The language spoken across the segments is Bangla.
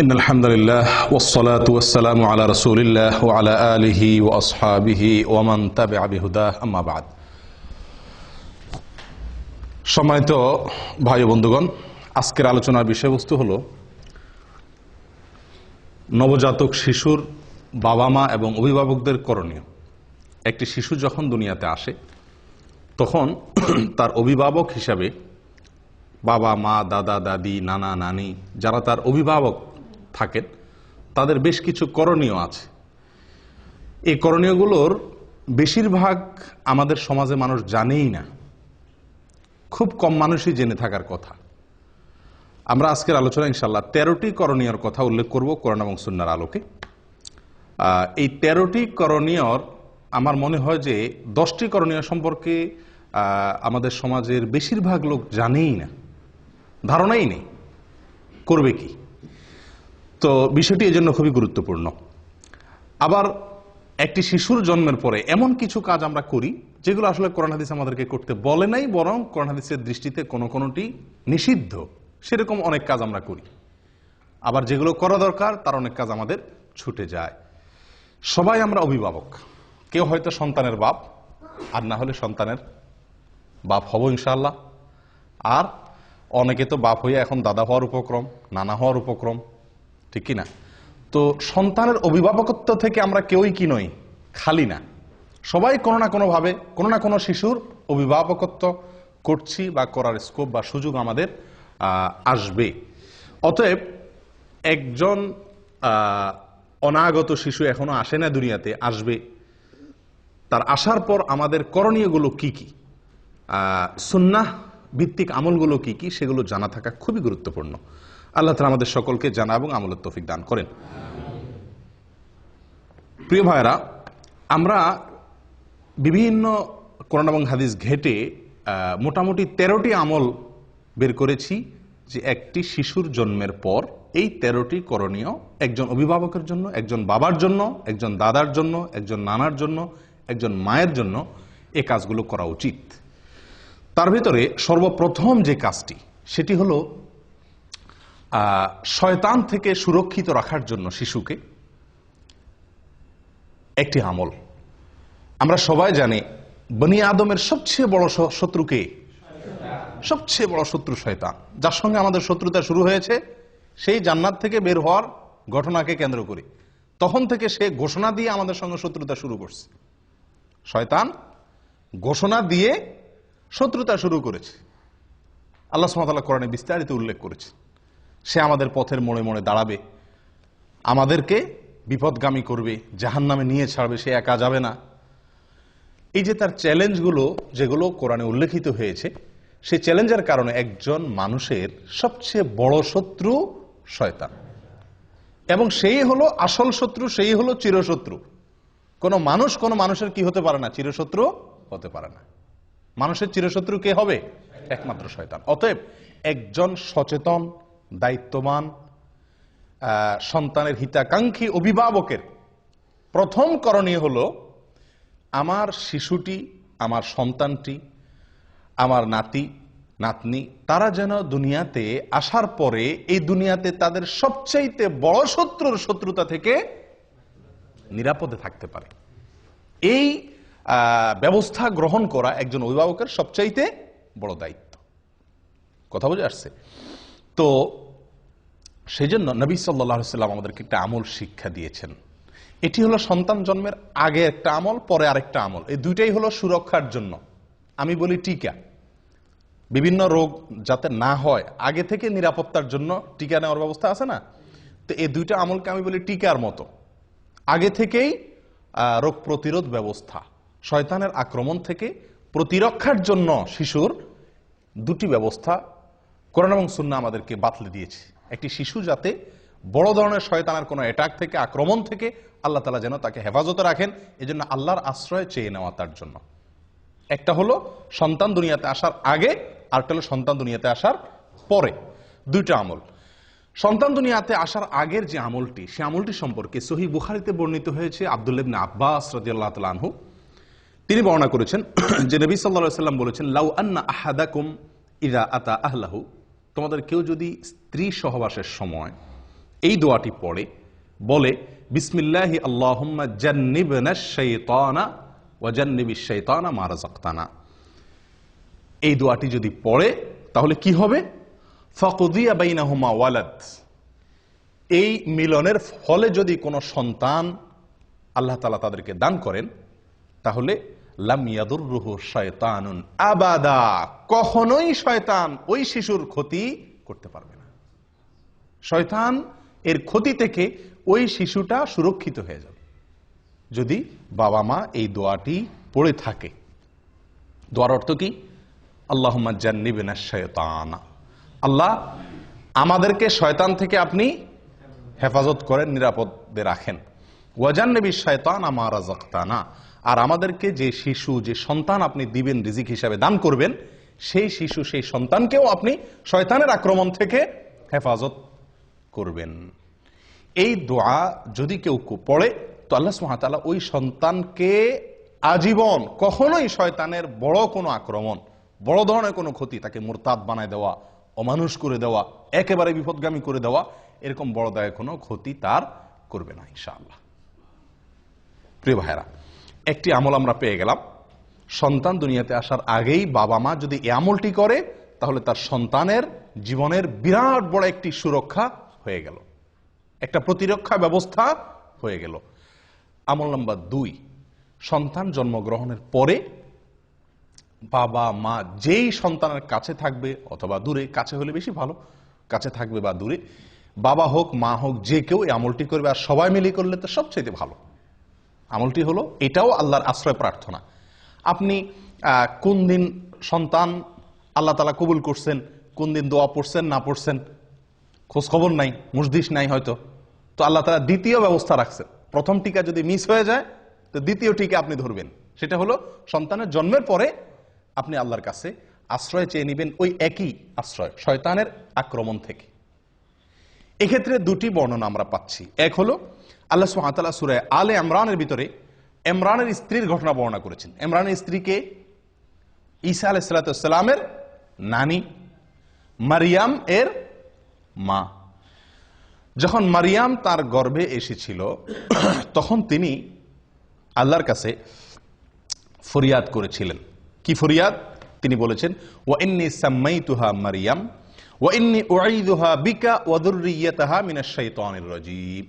إن الحمد لله والصلاة والسلام على رسول الله وعلى آله وأصحابه ومن تبع بهداه أما بعد সম্মানিত ভাই ও বন্ধুগণ, আজকের আলোচনার বিষয়বস্তু হলো নবজাতক শিশুর বাবা মা এবং অভিভাবকদের করণীয়। একটি শিশু যখন দুনিয়াতে আসে তখন তার অভিভাবক হিসাবে বাবা মা, দাদা দাদি, নানা নানি যারা তার অভিভাবক থাকেন তাদের বেশ কিছু করণীয় আছে। এই করণীয়গুলোর বেশিরভাগ আমাদের সমাজে মানুষ জানেই না, খুব কম মানুষই জেনে থাকার কথা। আমরা আজকের আলোচনা ইনশাআল্লাহ 13টি করণীয়র কথা উল্লেখ করব কোরআন এবং সুন্নাহর আলোকে। এই 13টি করণীয়র আমার মনে হয় যে 10টি করণীয় সম্পর্কে আমাদের সমাজের বেশিরভাগ লোক জানেই না, ধারণাই নেই করবে কি। তো বিষয়টি এজন্য খুবই গুরুত্বপূর্ণ। আবার একটি শিশুর জন্মের পরে এমন কিছু কাজ আমরা করি যেগুলো আসলে কোরআন হাদিস আমাদেরকে করতে বলে নাই, বরং কোরআন হাদিসের দৃষ্টিতে কোনোটি নিষিদ্ধ, সেরকম অনেক কাজ আমরা করি। আবার যেগুলো করা দরকার তার অনেক কাজ আমাদের ছুটে যায়। সবাই আমরা অভিভাবক, কেউ হয়তো সন্তানের বাপ, আর না হলে সন্তানের বাপ হব ইনশাআল্লাহ। আর অনেকে তো বাপ হয়ে এখন দাদা হওয়ার উপক্রম, নানা হওয়ার উপক্রম, ঠিক কিনা? তো সন্তানের অভিভাবকত্ব থেকে আমরা কেউই কি নই, খালি না। সবাই কোনো না কোনোভাবে কোনো না কোনো শিশুর অভিভাবকত্ব করছি বা করার স্কোপ বা সুযোগ আমাদের আসবে। অতএব একজন অনাগত শিশু এখনো আসে না দুনিয়াতে, আসবে। তার আসার পর আমাদের করণীয়গুলো কি কি, সুন্নাহ ভিত্তিক আমলগুলো কি কি, সেগুলো জানা থাকা খুবই গুরুত্বপূর্ণ। আল্লাহ তাআলা আমাদের সকলকে জানা এবং আমলের তৌফিক দান করেন। প্রিয় ভাইরা, আমরা বিভিন্ন কোরআন এবং হাদিস ঘেটে মোটামুটি 13টি আমল বের করেছি যে একটি শিশুর জন্মের পর এই 13টি করণীয় একজন অভিভাবকের জন্য, একজন বাবার জন্য, একজন দাদার জন্য, একজন নানার জন্য, একজন মায়ের জন্য এই কাজগুলো করা উচিত। তার ভিতরে সর্বপ্রথম যে কাজটি, সেটি হলো শয়তান থেকে সুরক্ষিত রাখার জন্য শিশুকে একটি আমল। আমরা সবাই জানি বনি আদমের সবচেয়ে বড় শত্রুকে, সবচেয়ে বড় শত্রু শয়তান। যার সঙ্গে আমাদের শত্রুতা শুরু হয়েছে সেই জান্নাত থেকে বের হওয়ার ঘটনাকে কেন্দ্র করে, তখন থেকে সে ঘোষণা দিয়ে আমাদের সঙ্গে শত্রুতা শুরু করছে। শয়তান ঘোষণা দিয়ে শত্রুতা শুরু করেছে। আল্লাহ সুবহানাহু ওয়া তাআলা কোরআনে বিস্তারিত উল্লেখ করেছে। সে আমাদের পথের মোড়ে মোড়ে দাঁড়াবে, আমাদেরকে বিপদগামী করবে, জাহান্নামে নিয়ে ছাড়বে, সে একা যাবে না। এই যে তার চ্যালেঞ্জগুলো যেগুলো কোরআনে উল্লেখিত হয়েছে, সেই চ্যালেঞ্জের কারণে একজন মানুষের সবচেয়ে বড় শত্রু শয়তান, এবং সেই হলো আসল শত্রু, সেই হলো চিরশত্রু। কোনো মানুষের কি হতে পারে না, চিরশত্রু হতে পারে না। মানুষের চিরশত্রু কে হবে? একমাত্র শয়তান। অতএব একজন সচেতন, দায়িত্ববান, সন্তানের হিতাকাঙ্ক্ষী অভিভাবকের প্রথম করণীয় হলো আমার শিশুটি, আমার সন্তানটি, আমার নাতি নাতনি, তারা যেন দুনিয়াতে আসার পরে এই দুনিয়াতে তাদের সবচাইতে বড় শত্রুর শত্রুতা থেকে নিরাপদে থাকতে পারে। এই ব্যবস্থা গ্রহণ করা একজন অভিভাবকের সবচাইতে বড় দায়িত্ব। কথা বুঝে আসছে? তো সেই জন্য নবী সাল্লাল্লাহু আলাইহি ওয়াসাল্লাম আমাদেরকে একটা আমল শিক্ষা দিয়েছেন। এটি হলো সন্তান জন্মের আগে একটা আমল, পরে আরেকটা আমল। এই দুইটাই হলো সুরক্ষার জন্য। আমি বলি টিকা, বিভিন্ন রোগ যাতে না হয় আগে থেকে নিরাপত্তার জন্য টিকা নেওয়ার ব্যবস্থা আছে না? তো এই দুইটা আমলকে আমি বলি টিকার মতো। আগে থেকেই রোগ প্রতিরোধ ব্যবস্থা, শয়তানের আক্রমণ থেকে প্রতিরক্ষার জন্য শিশুর দুটি ব্যবস্থা কোরআন এবং সুন্নাহ আমাদেরকে বাতলে দিয়েছে। একটি শিশু যাতে বড় ধরনের শয়তানের কোনো অ্যাটাক থেকে, আক্রমণ থেকে আল্লাহ তাআলা যেন তাকে হেফাজতে রাখেন, এজন্য আল্লাহর আশ্রয় চেয়ে নেওয়া তার জন্য। একটা হলো সন্তান দুনিয়াতে আসার আগে, আরেকটা হলো সন্তান দুনিয়াতে আসার পরে। দুইটা আমল। সন্তান দুনিয়াতে আসার আগের যে আমলটি, সে আমলটি সম্পর্কে সহিহ বুখারীতে বর্ণিত হয়েছে। আব্দুল্লাহ ইবনে আব্বাস রাদিয়াল্লাহু তাআলা আনহু তিনি বর্ণনা করেছেন যে নবী সাল্লাল্লাহু আলাইহি ওয়াসাল্লাম বলেছেন, লাউ আন্না আহাদাকুম ইযা আতা আহলাহু, তোমাদের কেউ যদি স্ত্রী সহবাসের সময় এই দোয়াটি পড়ে বলে বিসমিল্লাহি আল্লাহুম্মা জান্নিবনাশ শাইতানা ওয়া জান্নিবিশ শাইতানা মা রাযাকতানা। এই দোয়াটি যদি পড়ে তাহলে কি হবে? ফাকুদিয়া বাইনাহুমা ওয়ালাদ, এই মিলনের ফলে যদি কোনো সন্তান আল্লাহ তাআলা তাদেরকে দান করেন তাহলে লাম ইয়াদুররুহু শায়তানুন আবাদা, কখনোই শয়তান ওই শিশুর ক্ষতি করতে পারবে না। শয়তান এর ক্ষতি থেকে ওই শিশুটা সুরক্ষিত হয়ে যাবে যদি বাবা মা এই দোয়াটি পড়ে থাকে। দোয়ার অর্থ কি? আল্লাহুম্মা জান্নিবনাশ শায়তানা, আল্লাহ আমাদেরকে শয়তান থেকে আপনি হেফাজত করেন, নিরাপদে রাখেন। ওয়া জান্নিবিশ শায়তানা মা রাযাকতানা, আর আমাদেরকে যে শিশু, যে সন্তান আপনি দিবেন, রিজিক হিসাবে দান করবেন, সেই শিশু, সেই সন্তানকেও আপনি শয়তানের আক্রমণ থেকে হেফাজত করবেন। এই দোয়া যদি কেউ পড়ে তো আল্লাহ সুবহানাহু ওয়া তাআলা ওই সন্তানকে আজীবন কখনোই শয়তানের বড় কোনো আক্রমণ, বড় ধরনের কোনো ক্ষতি, তাকে মুরতাদ বানায় দেওয়া, অমানুষ করে দেওয়া, একেবারে বিপদগামী করে দেওয়া, এরকম বড় দায় কোনো ক্ষতি তার করবে না ইনশাআল্লাহ। প্রিয় ভাইরা, একটি আমল আমরা পেয়ে গেলাম। সন্তান দুনিয়াতে আসার আগেই বাবা মা যদি এই আমলটি করে তাহলে তার সন্তানের জীবনের বিরাট বড় একটি সুরক্ষা হয়ে গেল, একটা প্রতিরক্ষা ব্যবস্থা হয়ে গেল। আমল নাম্বার 2, সন্তান জন্মগ্রহণের পরে বাবা মা যেই সন্তানের কাছে থাকবে অথবা দূরে, কাছে হলে বেশি ভালো, কাছে থাকবে বা দূরে, বাবা হোক মা হোক যে কেউ এই আমলটি করবে, আর সবাই মিলে করলে তো সবচেয়ে ভালো। আমলটি হলো, এটাও আল্লাহর আশ্রয় প্রার্থনা। আপনি কোন দিন সন্তান আল্লাহ তাআলা কবুল করছেন, কোন দিন দোয়া পড়ছেন না পড়ছেন খোঁজ খবর নাই, মুজদিস নাই হয়তো, তো আল্লাহ তাআলা দ্বিতীয় ব্যবস্থা রাখছেন। প্রথম টিকা যদি মিস হয়ে যায় তো দ্বিতীয় টিকা আপনি ধরবেন, সেটা হলো সন্তানের জন্মের পরে আপনি আল্লাহর কাছে আশ্রয় চেয়ে নেবেন, ওই একই আশ্রয় শয়তানের আক্রমণ থেকে। এক্ষেত্রে 2টি বর্ণনা আমরা পাচ্ছি। এক হলো আল্লাহ সুবহানাহু ওয়া তাআলা সূরা আলে ইমরানের ভিতরে ইমরানের স্ত্রীর ঘটনা বর্ণনা করেছেন। ইমরানের স্ত্রীকে ঈসা আলাইহিস সালামের নানি, মারিয়াম এর মা। যখন মারিয়াম তার গর্ভে এসেছিল তখন তিনি আল্লাহর কাছে ফরিয়াদ করেছিলেন। কি ফরিয়াদ? তিনি বলেছেন, ওয়া ইন্নী সাম্মাইতুহা মারিয়াম ওয়া ইন্নী উঈযুহা বিকা ওয়া যুররিয়াতাহা মিনাশ শাইতানির রাজীম।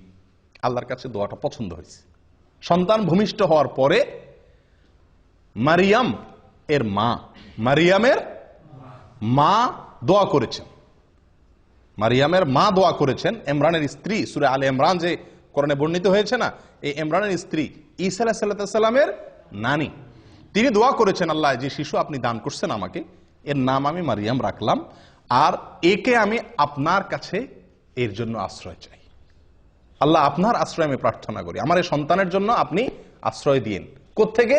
আল্লাহর কাছে দোয়াটা পছন্দ হয়েছে। সন্তান ভূমিষ্ঠ হওয়ার পরে মারিয়াম এর মা, মারিয়ামের মা দোয়া করেছেন, মারিয়ামের মা দোয়া করেছেন। ইমরানের স্ত্রী, সূরা আলে ইমরান যে কোরআনে বর্ণিত হয়েছে না, এই ইমরানের স্ত্রী ঈসা আলাইহিস সালামের নানি, তিনি দোয়া করেছেন, আল্লাহ যে শিশু আপনি দান করছেন আমাকে, এর নাম আমি মারিয়াম রাখলাম, আর একে আমি আপনার কাছে এর জন্য আশ্রয় চাই। আল্লাহ আপনার আশ্রয় আমি প্রার্থনা করি, আমার এই সন্তানের জন্য আপনি আশ্রয় দিয়েন। কোত্থেকে?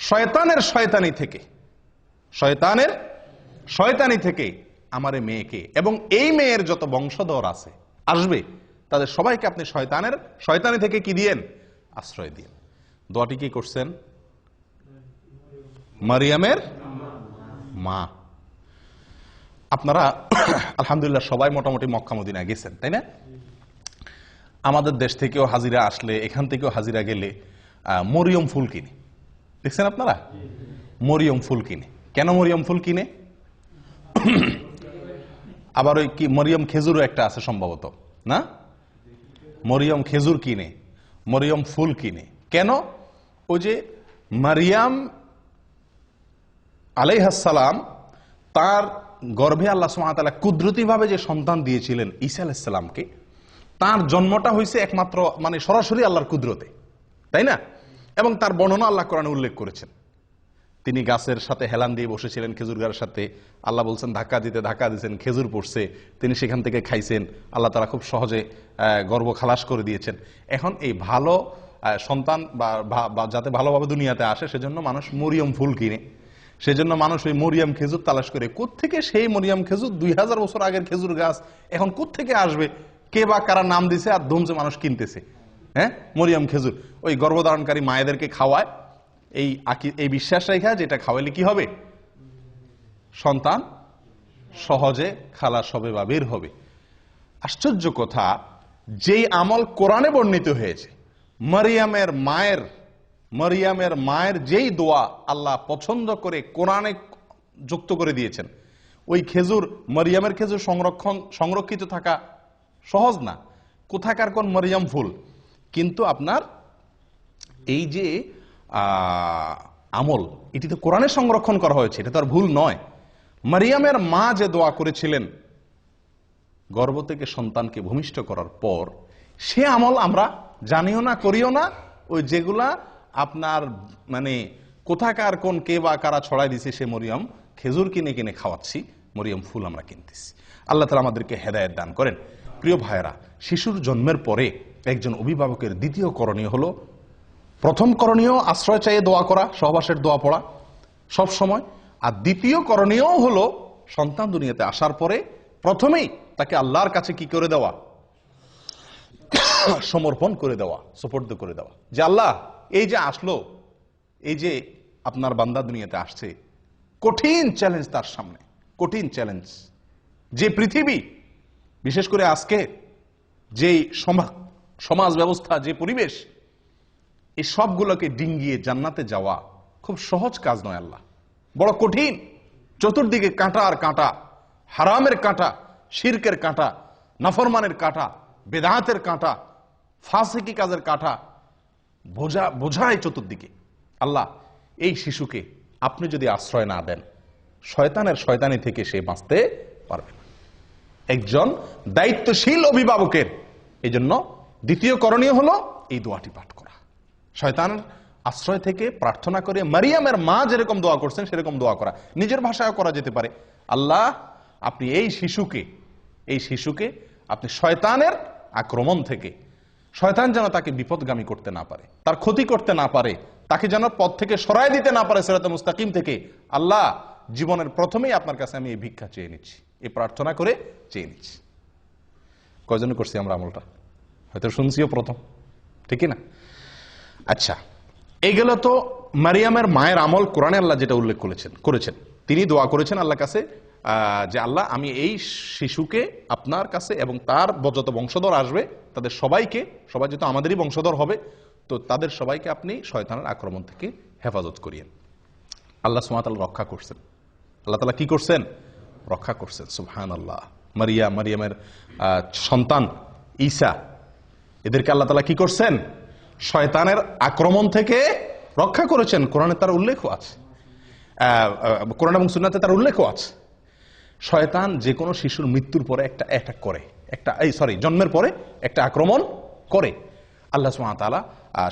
শয়তানের শয়তানি থেকে, শয়তানের শয়তানি থেকে আমার এই মেয়েকে এবং এই মেয়ের যত বংশধর আছে আসবে তাদের সবাইকে আপনি শয়তানের শয়তানি থেকে কি দিয়েন? আশ্রয় দিয়েন। দোয়াটি কি করছেন? মারিয়ামের মা। আপনারা আলহামদুলিল্লাহ সবাই মোটামুটি মক্কা মদিনা গেছেন, তাই না? আমাদের দেশ থেকেও হাজিরা আসলে, এখান থেকেও হাজিরা গেলে মরিয়ম ফুল কিনে, দেখছেন আপনারা? মরিয়ম ফুল কিনে। কেন মরিয়ম ফুল কিনে? আবার ওই কি মরিয়ম খেজুরও একটা আছে সম্ভবত, না? মরিয়ম খেজুর কিনে, মরিয়ম ফুল কিনে। কেন? ওই যে মারিয়াম আলাইহিস সালাম, তার গর্ভে আল্লাহ সুবহানাহু ওয়া তাআলা কুদরতিভাবে যে সন্তান দিয়েছিলেন ঈসা আলাইহিস সালামকে, তার জন্মটা হয়েছে একমাত্র মানে সরাসরি আল্লাহর কুদরতে, তাই না? এবং তার বর্ণনা আল্লাহ কোরআনে উল্লেখ করেছেন। তিনি গাছের সাথে হেলান দিয়ে বসেছিলেন, খেজুর গাছের সাথে। আল্লাহ বলছেন ধাক্কা দিয়েছেন, খেজুর পড়ছে, তিনি সেখান থেকে খাইছেন। আল্লাহ তাআলা খুব সহজে গর্ভ খালাস করে দিয়েছেন। এখন এই ভালো সন্তান বা যাতে ভালোভাবে দুনিয়াতে আসে সেজন্য মানুষ মরিয়ম ফুল কিনে, সেজন্য মানুষ ওই মরিয়ম খেজুর তালাশ করে। কোত্থেকে সেই মরিয়ম খেজুর? 2000 বছর আগের খেজুর গাছ এখন কোত্থেকে আসবে? কে বা কারা নাম দিছে আর ধুমছে মানুষ কিনতেছে। হ্যাঁ, মরিয়ম খেজুর ওই গর্ভধারণকারী মায়েদেরকে খাওয়ায়, এই বিশ্বাস রেখা যেটা খাওয়াইলে কি হবে? সন্তান সহজে খালাস হবে বা বের হবে। আশ্চর্য কথা, যেই আমল কোরআনে বর্ণিত হয়েছে, মারিয়ামের মায়ের যেই দোয়া আল্লাহ পছন্দ করে কোরআনে যুক্ত করে দিয়েছেন, ওই খেজুর, মারিয়ামের খেজুর সংরক্ষিত থাকা সহজ না, কোথাকার কোন মারিয়াম ফুল। কিন্তু আপনার এই যে আমল, এটি তো কোরআনে সংরক্ষণ করা হয়েছে, এটা তো আর ভুল নয়। মারিয়ামের মা যে দোয়া করেছিলেন গর্ভ থেকে সন্তানকে ভূমিষ্ঠ করার পর, সে আমল আমরা জানিও না, করিও না। ওই যেগুলা আপনার মানে কোথাকার কোন কে বা কারা ছড়াই দিছে, সে মরিয়ম খেজুর কিনে কিনে খাওয়াচ্ছি, মরিয়ম ফুল আমরা কিনতেছি। আল্লাহ তাআলা আমাদেরকে হেদায়েত দান করেন। প্রিয় ভাইয়েরা, শিশুর জন্মের পরে একজন অভিভাবকের দ্বিতীয় করণীয় হলো, প্রথম করণীয় আশ্রয় চাইয়ে দোয়া করা, সহবাসের দোয়া পড়া সব সময়। আর দ্বিতীয় করণীয় হলো সন্তান দুনিয়াতে আসার পরে প্রথমেই তাকে আল্লাহর কাছে কি করে দেওয়া, সমর্পণ করে দেওয়া, সুপর্দ করে দেওয়া, যে আল্লাহ এই যে আসলো, এই যে আপনার বান্দা দুনিয়াতে আসছে, কঠিন চ্যালেঞ্জ তার সামনে, কঠিন চ্যালেঞ্জ। যে পৃথিবী, বিশেষ করে আজকে যে সমাজ ব্যবস্থা, যে পরিবেশ, এই সবগুলোকে ডিঙ্গিয়ে জান্নাতে যাওয়া খুব সহজ কাজ নয় আল্লাহ, বড় কঠিন। চতুর্দিকে কাঁটা আর কাঁটা, হারামের কাঁটা, শিরকের কাঁটা, নাফরমানের কাঁটা, বেদাতের কাঁটা, ফাসিকি কাজের কাঁটা বোঝায় চতুর্দিকে। আল্লাহ, এই শিশুকে আপনি যদি আশ্রয় না দেন, শয়তানের শয়তানি থেকে সে বাঁচতে পারবে না। একজন দায়িত্বশীল অভিভাবকের এই জন্য দ্বিতীয় করণীয় হলো এই দোয়াটি পাঠ করা, শয়তানের আশ্রয় থেকে প্রার্থনা করে মারিয়ামের মা যেরকম দোয়া করছেন সেরকম দোয়া করা। নিজের ভাষায় করা যেতে পারে, আল্লাহ আপনি এই শিশুকে আপনি শয়তানের আক্রমণ থেকে, শয়তান যেন তাকে বিপদগামী করতে না পারে, তার ক্ষতি করতে না পারে, তাকে যেন পথ থেকে সরায় দিতে না পারে সিরাতে মুস্তাকিম থেকে। আল্লাহ, জীবনের প্রথমেই আপনার কাছে আমি এই ভিক্ষা চেয়ে নিচ্ছি, এই প্রার্থনা করে চেয়ে নিচ্ছি। কয়জন করছি আমরা আমলটা? হয়তো শুনছিও প্রথম, ঠিক না? আচ্ছা, এই গেল তো মারিয়ামের মায়ের আমল। কোরআনে আল্লাহ যেটা উল্লেখ করেছেন, তিনি দোয়া করেছেন আল্লাহর কাছে যে আল্লাহ আমি এই শিশুকে আপনার কাছে এবং তার যত বংশধর আসবে তাদের সবাই যেহেতু আমাদেরই বংশধর হবে, তো তাদের সবাইকে আপনি শয়তানের আক্রমণ থেকে হেফাজত করিয়েন। আল্লাহ সুবহানাহু ওয়া তাআলা রক্ষা করছেন। আল্লাহ তাআলা কি করছেন? রক্ষা করছেন। সুবহানাল্লাহ। মারিয়ামের সন্তান ঈসা, এদেরকে আল্লাহ তাআলা কি করছেন? শয়তানের আক্রমণ থেকে রক্ষা করেছেন। কোরআনে তার উল্লেখও আছে, কোরআন এবং সুন্নাতে তার উল্লেখও আছে। শয়তান যে কোনো শিশুর মৃত্যুর পরে একটা অ্যাটাক করে, জন্মের পরে একটা আক্রমণ করে। আল্লাহ সুবহানাহু ওয়া তাআলা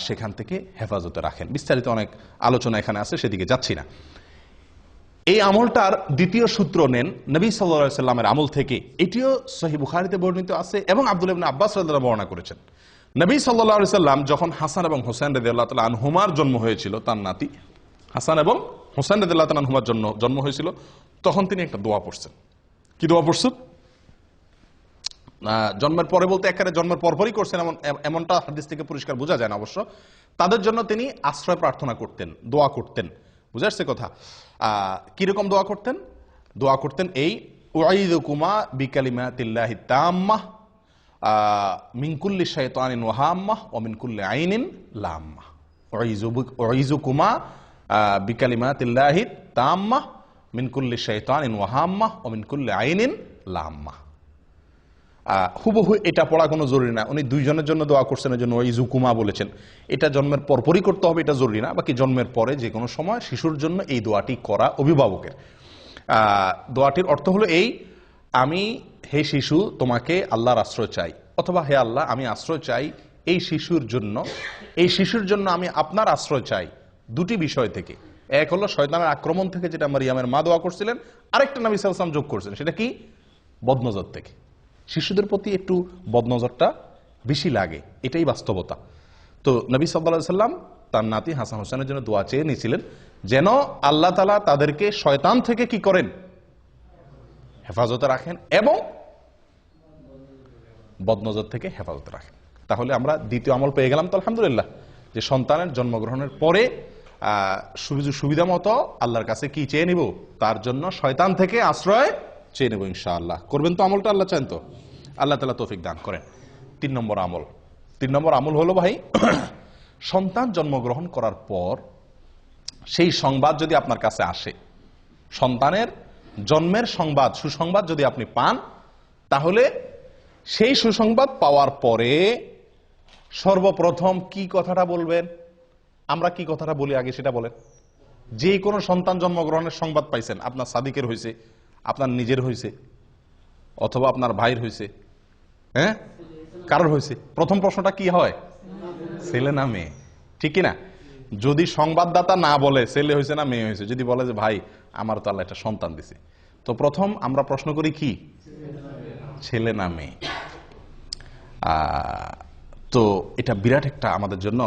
সেখান থেকে হেফাজতে রাখেন। বিস্তারিত অনেক আলোচনা এখানে আছে, সেদিকে যাচ্ছি না। এই আমলটার দ্বিতীয় সূত্র নেন নবী সাল্লাল্লাহু আলাইহি সাল্লামের আমল থেকে। এটিও সহিহ বুখারীতে বর্ণিত আছে এবং আব্দুল্লাহ ইবনে আব্বাস রাদিয়াল্লাহু আনহু বর্ণনা করেছেন। নবী সাল্লাল্লাহু আলাইহি সাল্লাম যখন হাসান এবং হোসেন রাদিয়াল্লাহু তাআলা আনহুমার জন্ম হয়েছিল, তার নাতি হাসান এবং হোসেন রাদিয়াল্লাহু তাআলা আনহুমার জন্ম হয়েছিল, তখন তিনি একটা দোয়া পড়ছেন। কি দোয়া পড়ছেন? জন্মের পরে বলতে একেবারে জন্মের পরপরই করছেন এমনটা হাদিস থেকে পরিষ্কার বোঝা যায় না অবশ্য। তাদের জন্য তিনি আশ্রয় প্রার্থনা করতেন, দোয়া করতেন। বুঝে আসছে কথা? কিরকম দোয়া করতেন? দোয়া করতেন এই, উআইযুকুমা বিকালিমাতিল্লাহি তাম্মাহ মিন কুল্লি শাইতানিন ওয়া হাম্মাহ ওয়া মিন কুল্লি আইনিন লাম্মাহ। উআইযুকুমা বিকালিমাতিল্লাহি তাম্মাহ মিন কুল্লি শাইতানিন ওয়া হাম্মাহ ওয়া মিন কুল্লি আইনিন লাম্মাহ। হুবহু এটা পড়া কোনো জরুরি না, উনি দুইজনের জন্য দোয়া করছেন, এই জন্য ওয়াইযুকুমা বলেছেন। এটা জন্মের পরপরই করতে হবে, এটা জরুরি না। বাকি জন্মের পরে যে কোনো সময় শিশুর জন্য এই দোয়াটি করা অভিভাবকের। দোয়াটির অর্থ হলো এই, আমি হে শিশু তোমাকে আল্লাহর আশ্রয় চাই, অথবা হে আল্লাহ আমি আশ্রয় চাই এই শিশুর জন্য আমি আপনার আশ্রয় চাই দুটি বিষয় থেকে। এক হলো শয়তানের আক্রমণ থেকে, যেটা মারিয়ামের মা দোয়া করছিলেন। আরেকটা নবী সাল্লাল্লাহু আলাইহি ওয়াসাল্লাম যোগ করছেন, সেটা কি? বদনজর থেকে। শিশুদের প্রতি একটু বদনজরটা বেশি লাগে, এটাই বাস্তবতা। তো নবী সাল্লাল্লাহু আলাইহি ওয়াসাল্লাম তার নাতি হাসান হোসেনের জন্য দোয়া চেয়ে নিয়েছিলেন, যেন আল্লাহ তাআলা তাদেরকে শয়তান থেকে কি করেন? হেফাজতে রাখেন এবং বদনজর থেকে হেফাজতে রাখেন। তাহলে আমরা দ্বিতীয় আমল পেয়ে গেলাম তো আলহামদুলিল্লাহ, যে সন্তানের জন্মগ্রহণের পরে সুবিধা মতো আল্লাহর কাছে কি চেয়ে নিব? তার জন্য শয়তান থেকে আশ্রয় চেয়ে নেব ইনশাআল্লাহ। করবেন তো আমলটা? আল্লাহ চান তো? আল্লাহ তাআলা তৌফিক দান করেন। 3 নম্বর আমল হলো ভাই, সন্তান জন্মগ্রহণ করার পর সেই সংবাদ যদি আপনার কাছে আসে, সন্তানের জন্মের সংবাদ, সুসংবাদ যদি আপনি পান, তাহলে সেই সুসংবাদ পাওয়ার পরে সর্বপ্রথম কি কথাটা বলবেন? আমরা কি কথাটা বলি আগে সেটা বলেন। যে কোনো সন্তান জন্মগ্রহণের সংবাদ পাইছেন, আপনার সাদিকের হয়েছে, আপনার নিজের হয়েছে, অথবা আপনার ভাইয়ের হয়েছে, হ্যাঁ, কারোর হয়েছে, প্রথম প্রশ্নটা কি হয়? ছেলে না মেয়ে? ঠিক কিনা? যদি সংবাদদাতা না বলে ছেলে হয়েছে না মেয়ে হয়েছে, যদি বলে যে ভাই আমার তো আল্লাহ একটা সন্তান দিছে, তো প্রথম আমরা প্রশ্ন করি কি, ছেলে না মেয়ে? তো এটা বিরাট একটা আমাদের জন্য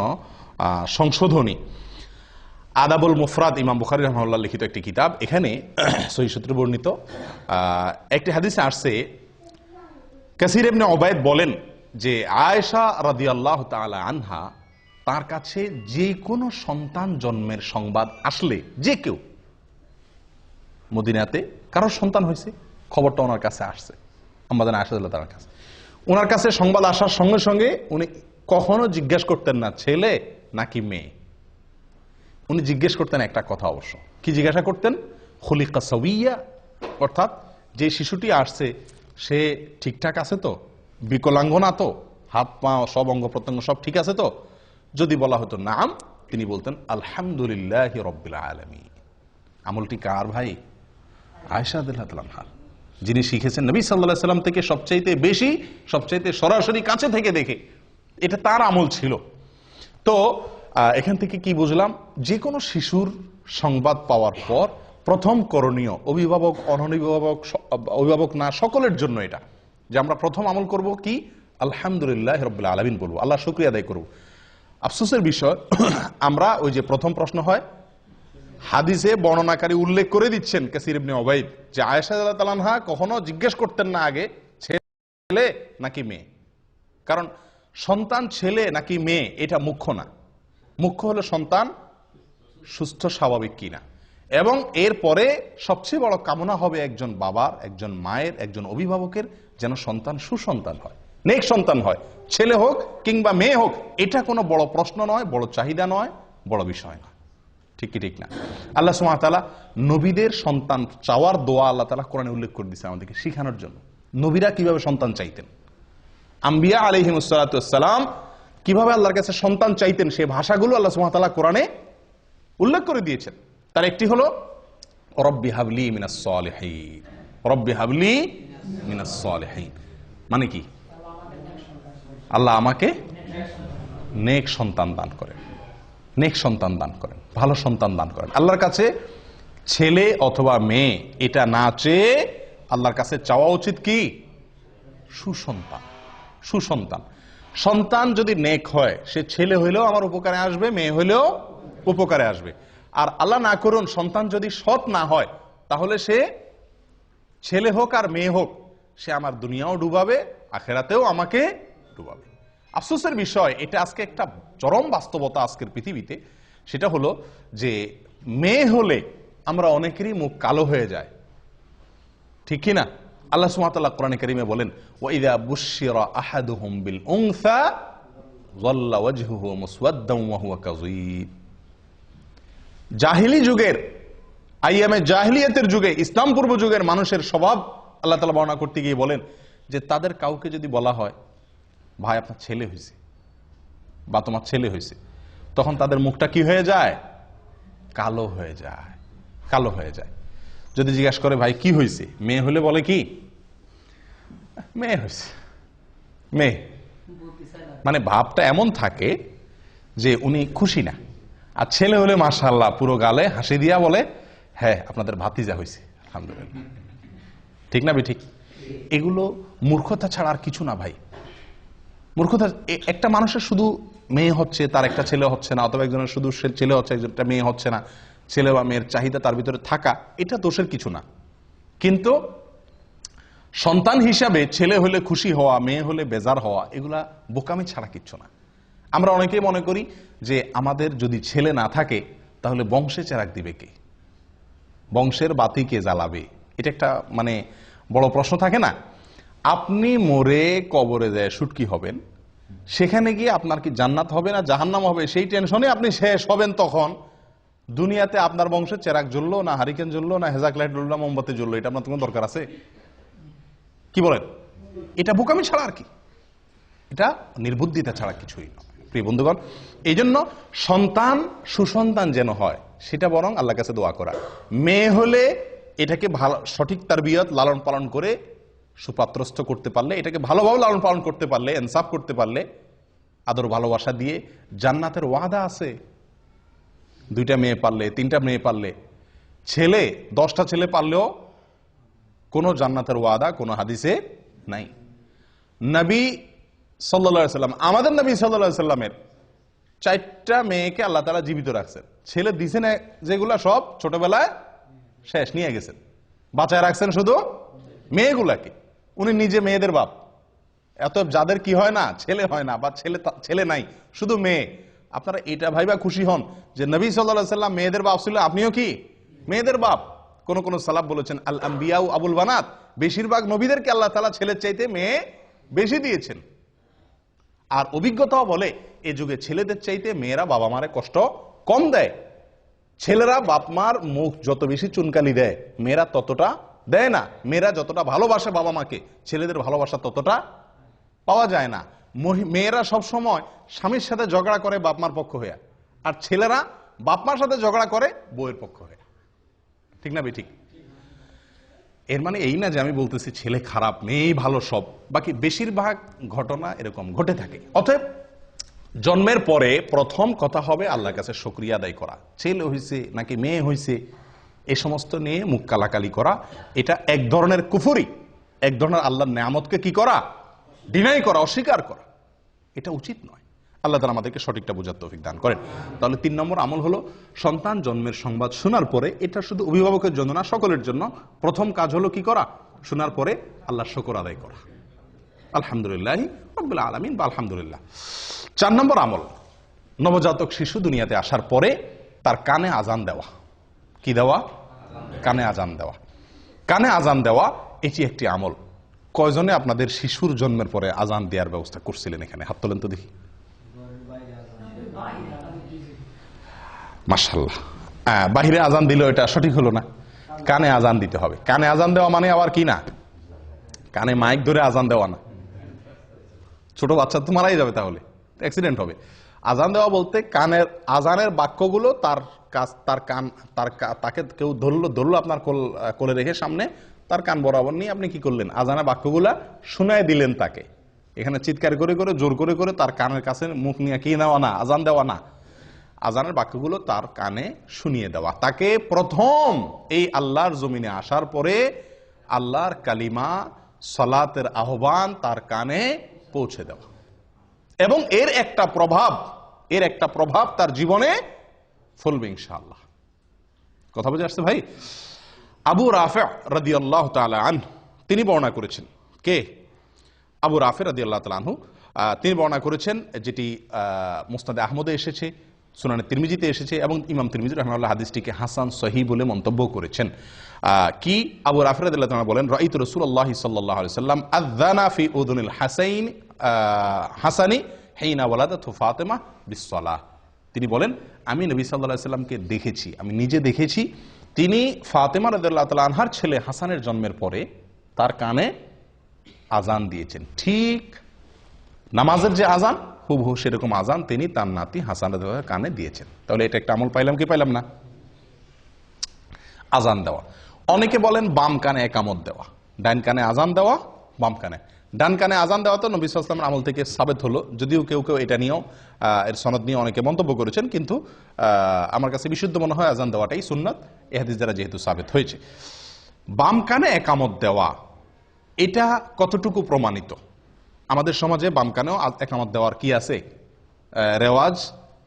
সংশোধনী। আদাবুল মুফরাদ, ইমাম বুখারী রাহিমাহুল্লাহ লিখিত একটি কিতাব। এখানে সহিহ সূত্রে বর্ণিত একটি হাদিসে আসছে, কাসির ইবনে উবাইদ বলেন যে আয়েশা রাদিয়াল্লাহু তাআলা আনহা, তার কাছে যে কোনো সন্তান জন্মের সংবাদ আসলে, যে কেউ মদিনাতে কারোর সন্তান হয়েছে, খবরটা ওনার কাছে আসছে, আমাদের আয়েশা রাদিয়াল্লাহু তাআলার কাছে। ওনার কাছে সংবাদ আসার সঙ্গে সঙ্গে উনি কখনো জিজ্ঞেস করতেন না ছেলে নাকি মেয়ে। উনি জিজ্ঞেস করতেন একটা কথা, অবশ্য কি জিজ্ঞাসা করতেন? খুলিকা সাওয়িয়া, অর্থাৎ যে শিশুটি আসছে সে ঠিকঠাক আছে তো, বিকলাঙ্গ না তো, হাত পা সব অঙ্গ প্রত্যঙ্গ সব ঠিক আছে তো? যদি বলা হতো নাম, তিনি বলতেন আলহামদুলিল্লাহি রাব্বিল আলামিন। আমলটি কার ভাই? আয়েশা রাদিয়াল্লাহু তাআলা আনহা, যিনি শিখেছেন নবী সাল্লাল্লাহু আলাইহি সাল্লাম থেকে সবচাইতে বেশি, সবচাইতে সরাসরি কাছে থেকে দেখে। এটা তার আমল ছিল। তো এখান থেকে কি বুঝলাম? যে কোনো শিশুর সংবাদ পাওয়ার পর প্রথম করণীয়, অভিভাবক অনভিভাবক, অভিভাবক না সকলের জন্য এটা, যে আমরা প্রথম আমল করব কি, আলহামদুলিল্লাহ রাব্বিল আলামিন বলবো, আল্লাহ শুকরিয়া আদায় করব। আফসোসের বিষয়, আমরা ওই যে প্রথম প্রশ্ন হয়, হাদিসে বর্ণনাকারী উল্লেখ করে দিচ্ছেন কাসির ইবনে উবাইদ, যে আয়েশা রাদিয়াল্লাহু তাআলা আনহা কখনো জিজ্ঞেস করতেন না আগে ছেলে নাকি মেয়ে। কারণ সন্তান ছেলে নাকি মেয়ে এটা মুখ্য না, মুখ্য হলো সন্তান সুস্থ স্বাভাবিক কিনা। এবং এরপরে সবচেয়ে বড় কামনা হবে একজন বাবার, একজন মায়ের, একজন অভিভাবকের যেন সন্তান সুসন্তান হয়, নেক সন্তান হয়, ছেলে হোক কিংবা মেয়ে হোক। এটা কোনো বড় প্রশ্ন নয়, বড় চাহিদা নয়, বড় বিষয় নয়। ঠিক কি ঠিক না? আল্লাহ সুবহানাহু ওয়া তাআলা নবীদের সন্তান চাওয়ার দোয়া আল্লাহ তাআলা কোরআনে উল্লেখ করে দিয়েছে আমাদেরকে শেখানোর জন্য। নবীরা কিভাবে সন্তান চাইতেন, আম্বিয়া আলাইহিমুস সালাতু ওয়াস সালাম কিভাবে আল্লাহর কাছে সন্তান চাইতেন, সেই ভাষাগুলো আল্লাহ সুবহানাহু ওয়া তাআলা কোরআনে উল্লেখ করে দিয়েছেন। তার একটি হলো রব্বি হাবলি মিনাস সালিহিন, রব্বি হাবলি মিনাস সালিহিন, মানে কি? আল্লাহ আমাকে নেক সন্তান দান করেন, নেক সন্তান দান করেন, ভালো সন্তান দান করেন। আল্লাহর কাছে ছেলে অথবা মেয়ে এটা না চেয়ে আল্লাহর কাছে চাওয়া উচিত কি? সুসন্তান, সুসন্তান। সন্তান যদি নেক হয়, সে ছেলে হইলেও আমার উপকারে আসবে, মেয়ে হইলেও উপকারে আসবে। আর আল্লাহ না করুন সন্তান যদি সৎ না হয়, তাহলে সে ছেলে হোক আর মেয়ে হোক, সে আমার দুনিয়াও ডুবাবে, আখেরাতেও আমাকে ডুবাবে। আফসোসের বিষয়, এটা আজকে একটা চরম বাস্তবতা আজকের পৃথিবীতে। সেটা হলো যে মেয়ে হলে আমরা অনেকেরই মুখ কালো হয়ে যায়, ঠিক কি না? আল্লাহ সুবহানাহু ওয়া তাআলা কোরআনে কারীমে বলেন, ওয়া ইযা বুশশিরা আহাদুহুম বিল উনসা যাল্লা ওয়াজহুহু মুসওয়াদ্দান ওয়া হুয়া কাযীব। জাহিলি যুগের, আইয়ামে জাহিলিয়াতের যুগে, ইসলাম পূর্ব যুগের মানুষের স্বভাব আল্লাহ তাআলা বর্ণনা করতে গিয়ে বলেন যে তাদের কাউকে যদি বলা হয় ভাই আপনার ছেলে হয়েছে বা তোমার ছেলে হয়েছে, তখন তাদের মুখটা কি হয়ে যায়? কালো হয়ে যায়, কালো হয়ে যায়। যদি জিজ্ঞাসা করে ভাই কি হয়েছে, মেয়ে হলে বলে কি? মেয়ে হয়েছে, মেয়ে। মানে ভাবটা এমন থাকে যে উনি খুশি না। আর ছেলে হলে মাশাআল্লাহ পুরো গালে হাসি দিয়া বলে হ্যাঁ আপনাদের ভাতিজা হয়েছে, আলহামদুলিল্লাহ। ঠিক না ঠিক? এগুলো মূর্খতা ছাড়া আর কিছু না ভাই, মূর্খতা। একটা মানুষের শুধু মেয়ে হচ্ছে, তার একটা ছেলে হচ্ছে না, অথবা একজনের শুধু ছেলে হচ্ছে, একজনটা মেয়ে হচ্ছে না, ছেলে বা মেয়ের চাহিদা তার ভিতরে থাকা, এটা দোষের কিছু না। কিন্তু সন্তান হিসাবে ছেলে হলে খুশি হওয়া, মেয়ে হলে বেজার হওয়া, এগুলা বোকামি ছাড়া কিচ্ছু না। আমরা অনেকেই মনে করি যে আমাদের যদি ছেলে না থাকে তাহলে বংশে চেরাগ দিবে কে, বংশের বাতি কে জ্বালাবে? এটা একটা মানে বড় প্রশ্ন থাকে না? আপনি মরে কবরে যায় শুটকি হবেন, সেখানে গিয়ে আপনার কি জান্নাত হবে না জাহান্নাম হবে সেই টেনশনে আপনি শেষ হবেন। তখন দুনিয়াতে আপনার বংশে চেরাক জ্বললো না, হারিকেন জ্বললো না, হেজাক লাইট জ্বললো না, মোমবাতি জ্বললো, এটা আপনার কোনো দরকার আছে? কি বলেন? এটা বোকামি ছাড়া আর কি, এটা নির্বুদ্ধিতা ছাড়া কিছুই নয় প্রিয় বন্ধুগণ। এই জন্য সন্তান সুসন্তান যেন হয় সেটা বরং আল্লাহর কাছে দোয়া করা। মেয়ে হলে এটাকে ভালো সঠিক তারবিয়ত লালন পালন করে সুপাত্রস্থ করতে পারলে, এটাকে ভালোভাবে লালন পালন করতে পারলে, ইনসাফ করতে পারলে, আদর ভালোবাসা দিয়ে জান্নাতের ওয়াদা আছে। 2টা মেয়ে পারলে, 3টা মেয়ে পারলে, ছেলে 10টা ছেলে পারলেও কোনো জান্নাতের ওয়াদা কোনো হাদিসে নাই। নবী সাল্লাল্লাহু আলাইহি সাল্লাম, আমাদের নবী সাল্লাল্লাহু আলাইহি সাল্লামের 4টা মেয়েকে আল্লাহ তাআলা জীবিত রাখছেন। ছেলে দিছেন যেগুলা সব ছোটবেলায় শেষ নিয়ে গেছেন, বাঁচায় রাখছেন শুধু মেয়েগুলাকে। উনি নিজে মেয়েদের বাপ। এত যাদের কি হয় না, ছেলে হয় না বা ছেলে নাই, শুধু মেয়ে, আপনারা এটা ভাইবা খুশি হন যে নবী সাল্লাল্লাহু আলাইহি সাল্লাম মেয়েদের বাপ ছিল, আপনিও কি মেয়েদের বাপ। কোন কোন সালাফ বলেছেন আল আম্বিয়া আবুল বানাত, বেশিরভাগ নবীদেরকে আল্লাহ তাআলা ছেলের চাইতে মেয়ে বেশি দিয়েছেন। আর অভিজ্ঞতাও বলে এ যুগে ছেলেদের চাইতে মেয়েরা বাবা মারে কষ্ট কম দেয়। ছেলেরা বাপ মার মুখ যত বেশি চুনকালি দেয়, মেয়েরা ততটা দেয় না। মেয়েরা যতটা ভালোবাসে বাবা মাকে, ছেলেদের ভালোবাসা ততটা পাওয়া যায় না। মেয়েরা সব সময় স্বামীর সাথে ঝগড়া করে বাপ মার পক্ষ হয়ে, আর ছেলেরা বাপ মার সাথে ঝগড়া করে বউয়ের পক্ষ হয়ে। ঠিক না ঠিক? এর মানে এই না যে আমি বলতেছি ছেলে খারাপ মেয়েই ভালো সব, বাকি বেশিরভাগ ঘটনা এরকম ঘটে থাকে। অতএব জন্মের পরে প্রথম কথা হবে আল্লাহর কাছে শুকরিয়া আদায় করা। ছেলে হইছে নাকি মেয়ে হইছে এ সমস্ত নিয়ে মুখ কালাকালি করা, এটা এক ধরনের কুফরি, এক ধরনের আল্লাহর নেয়ামতকে কি করা, ডিনাই করা, অস্বীকার করা। এটা উচিত নয়। আল্লাহ তাআলা আমাদেরকে সঠিকটা বোঝার তৌফিক দান করেন। তাহলে 3 নম্বর আমল হলো সন্তান জন্মের সংবাদ শোনার পরে, এটা শুধু অভিভাবকের জন্য না, সকলের জন্য প্রথম কাজ হলো কি করা, শোনার পরে আল্লাহর শুকর আদায় করা। আলহামদুলিল্লাহ রাব্বিল আলামিন বা আলহামদুলিল্লাহ। 4 নম্বর আমল, নবজাতক শিশু দুনিয়াতে আসার পরে তার কানে আজান দেওয়া। কি দেওয়া? কানে আজান দেওয়া। কানে আজান দেওয়া এটি একটি আমল। কয়জনে আপনাদের শিশুর জন্মের পরে আজান দেওয়ার ব্যবস্থা করছিলেন? এখানে হাত তোলেন তো দেখি। মাশাআল্লাহ। বাহিরে আজান দিল এটা সঠিক হলো না, কানে আজান দিতে হবে। কানে আজান দেওয়া মানে আবার কি না, কানে মাইক ধরে আজান দেওয়া না। ছোট বাচ্চা তো মারাই যাবে, তাহলে অ্যাক্সিডেন্ট হবে। আজান দেওয়া বলতে কানের আজানের বাক্যগুলো তাকে কেউ ধরলো আপনার কোলে রেখে সামনে, তার কান বরাবর নিয়ে আপনি কি করলেন, আজানের বাক্যগুলা শুনায় দিলেন তাকে। এখানে চিৎকার করে করে জোর করে করে তার কানের কাছে মুখ নিয়ে কি নেওয়া না, আজান দেওয়া না। আজানের বাক্যগুলো তার কানে শুনিয়ে দেওয়া। তাকে প্রথম এই আল্লাহর জমিনে আসার পরে আল্লাহর কালিমা, সালাতের আহ্বান তার কানে পৌঁছে দেওয়া, এবং এর একটা প্রভাব তার জীবনে ফলবে ইনশাআল্লাহ। কথা বুঝে আসছে ভাই? আবু রাফি রাদিয়াল্লাহু তাআলা আনহু তিনি বর্ণনা করেছেন। কে? আবু রাফি রাদিয়াল্লাহু তাআলা আনহু। তিনি বর্ণনা করেছেন, যেটি মুসনাদে আহমদে এসেছে, সুনানে তিরমিজিতে এসেছে, এবং ইমাম তিরমিজি রাহিমাহুল্লাহ হাদিসটিকে হাসান সহিহ বলে মন্তব্য করেছেন। কি আবু রাফি রাদিয়াল্লাহু তাআলা বলেন, রাআইতু রাসূলুল্লাহ সাল্লাল্লাহু আলাইহি ওয়াসাল্লাম আযানা ফি উযুনিল হাসানি হিনা ওয়ালাদাতহু ফাতিমা বিসসালাহ। তিনি বলেন, আমি নবী সাল্লাল্লাহু আলাইহি ওয়াসাল্লামকে দেখেছি, আমি নিজে দেখেছি, তিনি ফাতিমা রাদিয়াল্লাহু তাআলা আনহার ছেলে হাসানের জন্মের পরে তার কানে আজান দিয়েছেন। ঠিক নামাজের যে আজান হুবহু সেরকম আজান তিনি তার নাতি হাসান রাদিয়াল্লাহু তাআলার কানে দিয়েছেন। তাহলে এটা একটা আমল পাইলাম কি পাইলাম না? আজান দেওয়া। অনেকে বলেন বাম কানে একামত দেওয়া, ডান কানে আজান দেওয়া, বাম কানে। ডান কানে আজান দেওয়া তো নবী সাল্লাল্লাহু আলাইহি ওয়াসাল্লামের আমল থেকে সাবেত হলো, যদিও কেউ কেউ এটা নিয়েও এর সনদ নিয়ে অনেকে মন্তব্য করেছেন, কিন্তু আমার কাছে বিশুদ্ধ মনে হয় আজান দেওয়াটাই সুন্নাত, এই হাদিস দ্বারা যেহেতু সাবেত হয়েছে। বাম কানে একামত দেওয়া এটা কতটুকু প্রমাণিত? আমাদের সমাজে বাম কানেও একামত দেওয়ার কি আছে, রেওয়াজ